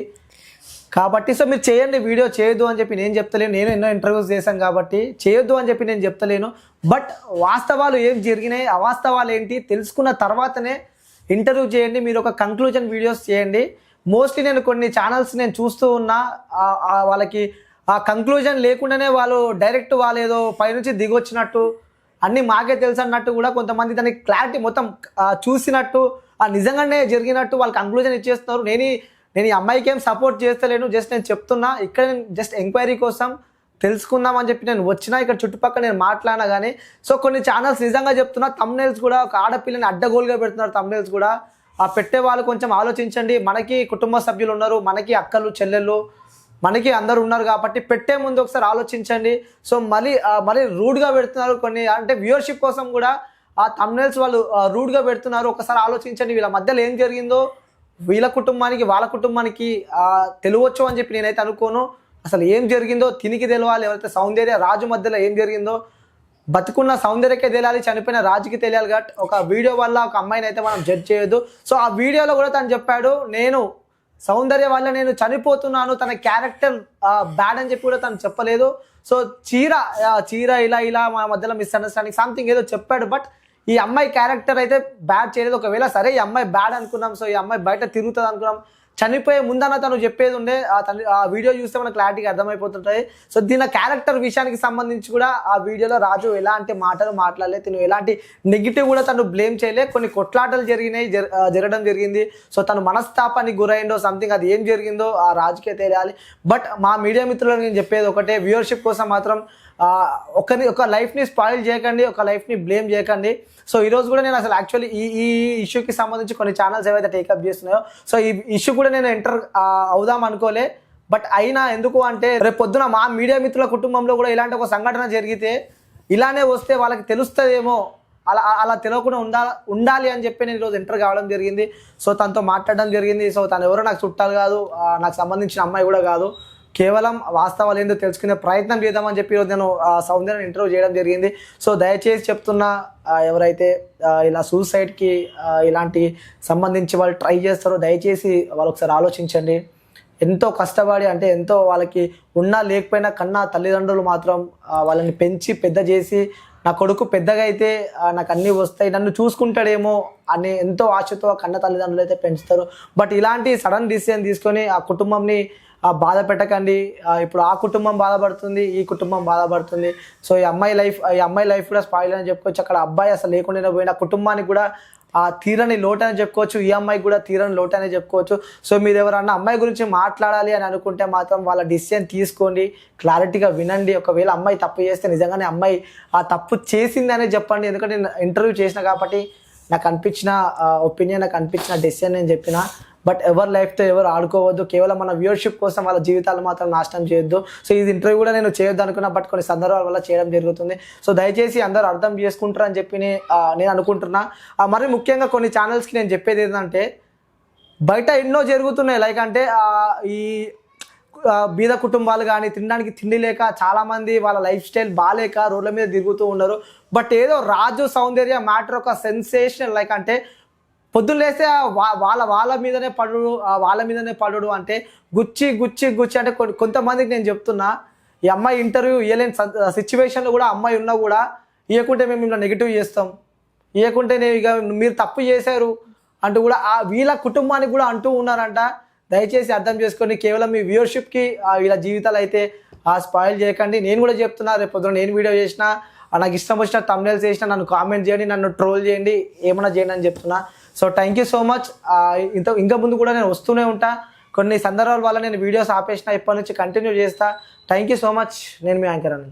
కాబట్టి. సో మీరు చేయండి, వీడియో చేయొద్దు అని చెప్పి నేను చెప్తలేను. నేను ఎన్నో ఇంటర్వ్యూస్ చేశాను కాబట్టి చేయొద్దు అని చెప్పి నేను చెప్తలేను. బట్ వాస్తవాలు ఏం జరిగినాయి, అవాస్తవాలు ఏంటి తెలుసుకున్న తర్వాతనే ఇంటర్వ్యూ చేయండి. మీరు ఒక కంక్లూజన్ వీడియోస్ చేయండి. మోస్ట్లీ నేను కొన్ని ఛానల్స్ నేను చూస్తూ ఉన్నా, వాళ్ళకి ఆ కంక్లూజన్ లేకుండానే వాళ్ళు డైరెక్ట్ వాళ్ళు ఏదో పైనుంచి దిగొచ్చినట్టు, అన్నీ మాకే తెలుసు అన్నట్టు కూడా కొంతమంది దానికి క్లారిటీ మొత్తం చూసినట్టు, నిజంగానే జరిగినట్టు వాళ్ళు కంక్లూజన్ ఇచ్చేస్తున్నారు. నేను ఈ అమ్మాయికి ఏం సపోర్ట్ చేస్తలేను, జస్ట్ నేను చెప్తున్నా. ఇక్కడ నేను జస్ట్ ఎంక్వైరీ కోసం తెలుసుకుందాం అని చెప్పి నేను వచ్చినా, ఇక్కడ చుట్టుపక్కల నేను మాట్లాడినా కానీ. సో కొన్ని ఛానల్స్ నిజంగా చెప్తున్నా, థంబ్నెయిల్స్ కూడా ఒక ఆడపిల్లని అడ్డగోలుగా పెడుతున్నారు. థంబ్నెయిల్స్ కూడా పెట్టే వాళ్ళు కొంచెం ఆలోచించండి. మనకి కుటుంబ సభ్యులు ఉన్నారు, మనకి అక్కలు చెల్లెళ్ళు మనకి అందరు ఉన్నారు కాబట్టి పెట్టే ముందు ఒకసారి ఆలోచించండి. సో మళ్ళీ రూడ్గా పెడుతున్నారు కొన్ని, అంటే వ్యూవర్షిప్ కోసం కూడా ఆ థంబ్నెయిల్స్ వాళ్ళు రూడ్గా పెడుతున్నారు. ఒకసారి ఆలోచించండి, వీళ్ళ మధ్యలో ఏం జరిగిందో వీళ్ళ కుటుంబానికి వాళ్ళ కుటుంబానికి తెలియవచ్చు అని చెప్పి నేనైతే అనుకోను. అసలు ఏం జరిగిందో తినికి తెలియాలి. ఎవరైతే సౌందర్య రాజు మధ్యలో ఏం జరిగిందో బతుకున్న సౌందర్యకే తెలియాలి, చనిపోయిన రాజుకి తెలియాలి. కాబట్టి ఒక వీడియో వల్ల ఒక అమ్మాయిని అయితే మనం జడ్జ్ చేయొద్దు. సో ఆ వీడియోలో కూడా తను చెప్పాడు, నేను సౌందర్య వల్ల నేను చనిపోతున్నాను, తన క్యారెక్టర్ బ్యాడ్ అని చెప్పి కూడా తను చెప్పలేదు. సో చీర ఇలా మా మధ్యలో మిస్అండర్స్టాండింగ్ సంథింగ్ ఏదో చెప్పాడు. బట్ ఈ అమ్మాయి క్యారెక్టర్ అయితే బ్యాడ్ చేయలేదు. ఒకవేళ సరే ఈ అమ్మాయి బ్యాడ్ అనుకున్నాం, సో ఈ అమ్మాయి బయట తిరుగుతుంది అనుకున్నాం, చనిపోయే ముందన్న తను చెప్పేది ఉండే. ఆ వీడియో చూస్తే మనకు క్లారిటీగా అర్థమైపోతుంటుంది. సో దీని క్యారెక్టర్ విషయానికి సంబంధించి కూడా ఆ వీడియోలో రాజు ఎలాంటి మాటలు మాట్లాడలేదు, తను ఎలాంటి నెగిటివ్ కూడా తను బ్లేమ్ చేయలే. కొన్ని కొట్లాటలు జరగడం జరిగింది. సో తను మనస్తాపానికి గురైందో సంథింగ్, అది ఏం జరిగిందో ఆ రాజుకే తెలియాలి. బట్ మా మీడియా మిత్రులకు నేను చెప్పేది ఒకటే, వ్యూవర్షిప్ కోసం మాత్రం ఒక లైఫ్ని స్పాయిల్ చేయకండి, ఒక లైఫ్ని బ్లేమ్ చేయకండి. సో ఈరోజు కూడా నేను అసలు యాక్చువల్లీ ఈ ఇష్యూకి సంబంధించి కొన్ని ఛానల్స్ ఏవైతే టేకప్ చేస్తున్నాయో, సో ఈ ఇష్యూ కూడా నేను ఎంటర్ అవుదాం అనుకోలే. బట్ అయినా ఎందుకు అంటే, రేపు పొద్దున మా మీడియా మిత్రుల కుటుంబంలో కూడా ఇలాంటి ఒక సంఘటన జరిగితే ఇలానే వస్తే వాళ్ళకి తెలుస్తుందేమో, అలా అలా తెలియకుండా ఉండాలి అని చెప్పి నేను ఈరోజు ఎంటర్ కావడం జరిగింది. సో తనతో మాట్లాడడం జరిగింది. సో తను ఎవరో నాకు చుట్టాలు కాదు, నాకు సంబంధించిన అమ్మాయి కూడా కాదు, కేవలం వాస్తవాలు ఏందో తెలుసుకునే ప్రయత్నం చేద్దామని చెప్పి ఈరోజు నేను సౌందర్యని ఇంటర్వ్యూ చేయడం జరిగింది. సో దయచేసి చెప్తున్నా, ఎవరైతే ఇలా సూసైడ్కి ఇలాంటి సంబంధించి వాళ్ళు ట్రై చేస్తారో దయచేసి వాళ్ళు ఒకసారి ఆలోచించండి. ఎంతో కష్టపడి, అంటే ఎంతో వాళ్ళకి ఉన్నా లేకపోయినా కన్నా తల్లిదండ్రులు మాత్రం వాళ్ళని పెంచి పెద్ద చేసి, నా కొడుకు పెద్దగా అయితే నాకు అన్నీ వస్తాయి, నన్ను చూసుకుంటాడేమో అని ఎంతో ఆశతో కన్న తల్లిదండ్రులు అయితే పెంచుతారు. బట్ ఇలాంటి సడన్ డిసిజన్ తీసుకొని ఆ కుటుంబంని బాధ పెట్టకండి. ఇప్పుడు ఆ కుటుంబం బాధపడుతుంది, ఈ కుటుంబం బాధపడుతుంది. సో ఈ అమ్మాయి లైఫ్ కూడా స్పాయిల్ అని చెప్పుకోవచ్చు. అక్కడ అబ్బాయి అసలు లేకుండా పోయిన కుటుంబానికి కూడా తీరని లోటు అని చెప్పుకోవచ్చు, ఈ అమ్మాయికి కూడా తీరని లోటు అని చెప్పుకోవచ్చు. సో మీరు ఎవరన్నా అమ్మాయి గురించి మాట్లాడాలి అని అనుకుంటే మాత్రం వాళ్ళ డిసిజన్ తీసుకోండి, క్లారిటీగా వినండి. ఒకవేళ అమ్మాయి తప్పు చేస్తే నిజంగానే అమ్మాయి ఆ తప్పు చేసిందనే చెప్పండి. ఎందుకంటే నేను ఇంటర్వ్యూ చేసిన కాబట్టి నాకు అనిపించిన ఒపీనియన్, నాకు అనిపించిన డెసిషన్ నేను చెప్పిన. బట్ ఎవరి లైఫ్తో ఎవరు ఆడుకోవద్దు, కేవలం మన వ్యూవర్షిప్ కోసం వాళ్ళ జీవితాలు మాత్రం నాశనం చేయొద్దు. సో ఇది ఇంటర్వ్యూ కూడా నేను చేయొద్దు అనుకున్నా, బట్ కొన్ని సందర్భాల వల్ల చేయడం జరుగుతుంది. సో దయచేసి అందరూ అర్థం చేసుకుంటారని చెప్పి నేను అనుకుంటున్నా. మరి ముఖ్యంగా కొన్ని ఛానల్స్కి నేను చెప్పేది ఏంటంటే, బయట ఎన్నో జరుగుతున్నాయి. లైక్ అంటే ఈ బీద కుటుంబాలు కానీ తినడానికి తిండి లేక చాలామంది వాళ్ళ లైఫ్ స్టైల్ బాగాలేక రోడ్ల మీద తిరుగుతూ ఉన్నారు. బట్ ఏదో రాజు సౌందర్య మ్యాటర్ ఒక సెన్సేషనల్, లైక్ అంటే పొద్దున్న లేస్తే వాళ్ళ మీదనే పడుడు అంటే గుచ్చి అంటే కొంతమందికి నేను చెప్తున్నా, ఈ అమ్మాయి ఇంటర్వ్యూ ఇవ్వలేని సిచ్యువేషన్లో కూడా అమ్మాయి ఉన్నా కూడా ఇవ్వకుంటే మేము ఇలా నెగిటివ్ చేస్తాం, ఇవ్వకుంటే ఇక మీరు తప్పు చేశారు అంటూ కూడా వీళ్ళ కుటుంబానికి కూడా అంటూ ఉన్నారంట. దయచేసి అర్థం చేసుకొని కేవలం మీ వ్యూవర్షిప్కి వీళ్ళ జీవితాలు అయితే స్పాయిల్ చేయకండి. నేను కూడా చెప్తున్నా, రేపు పొద్దున నేను వీడియో చేసినా, నాకు ఇష్టం వచ్చిన థంబ్నెయిల్స్ చేసినా నన్ను కామెంట్ చేయండి, నన్ను ట్రోల్ చేయండి, ఏమైనా చేయండి అని చెప్తున్నా. So thank you so much. ఇంకా ముందు కూడా నేను వస్తూనే ఉంటా. కొన్ని సందర్భాల వల్ల నేను వీడియోస్ ఆపేసిన, ఇప్పటి నుంచి కంటిన్యూ చేస్తా. Thank you so much. నేను మీ యాంకర్ అని.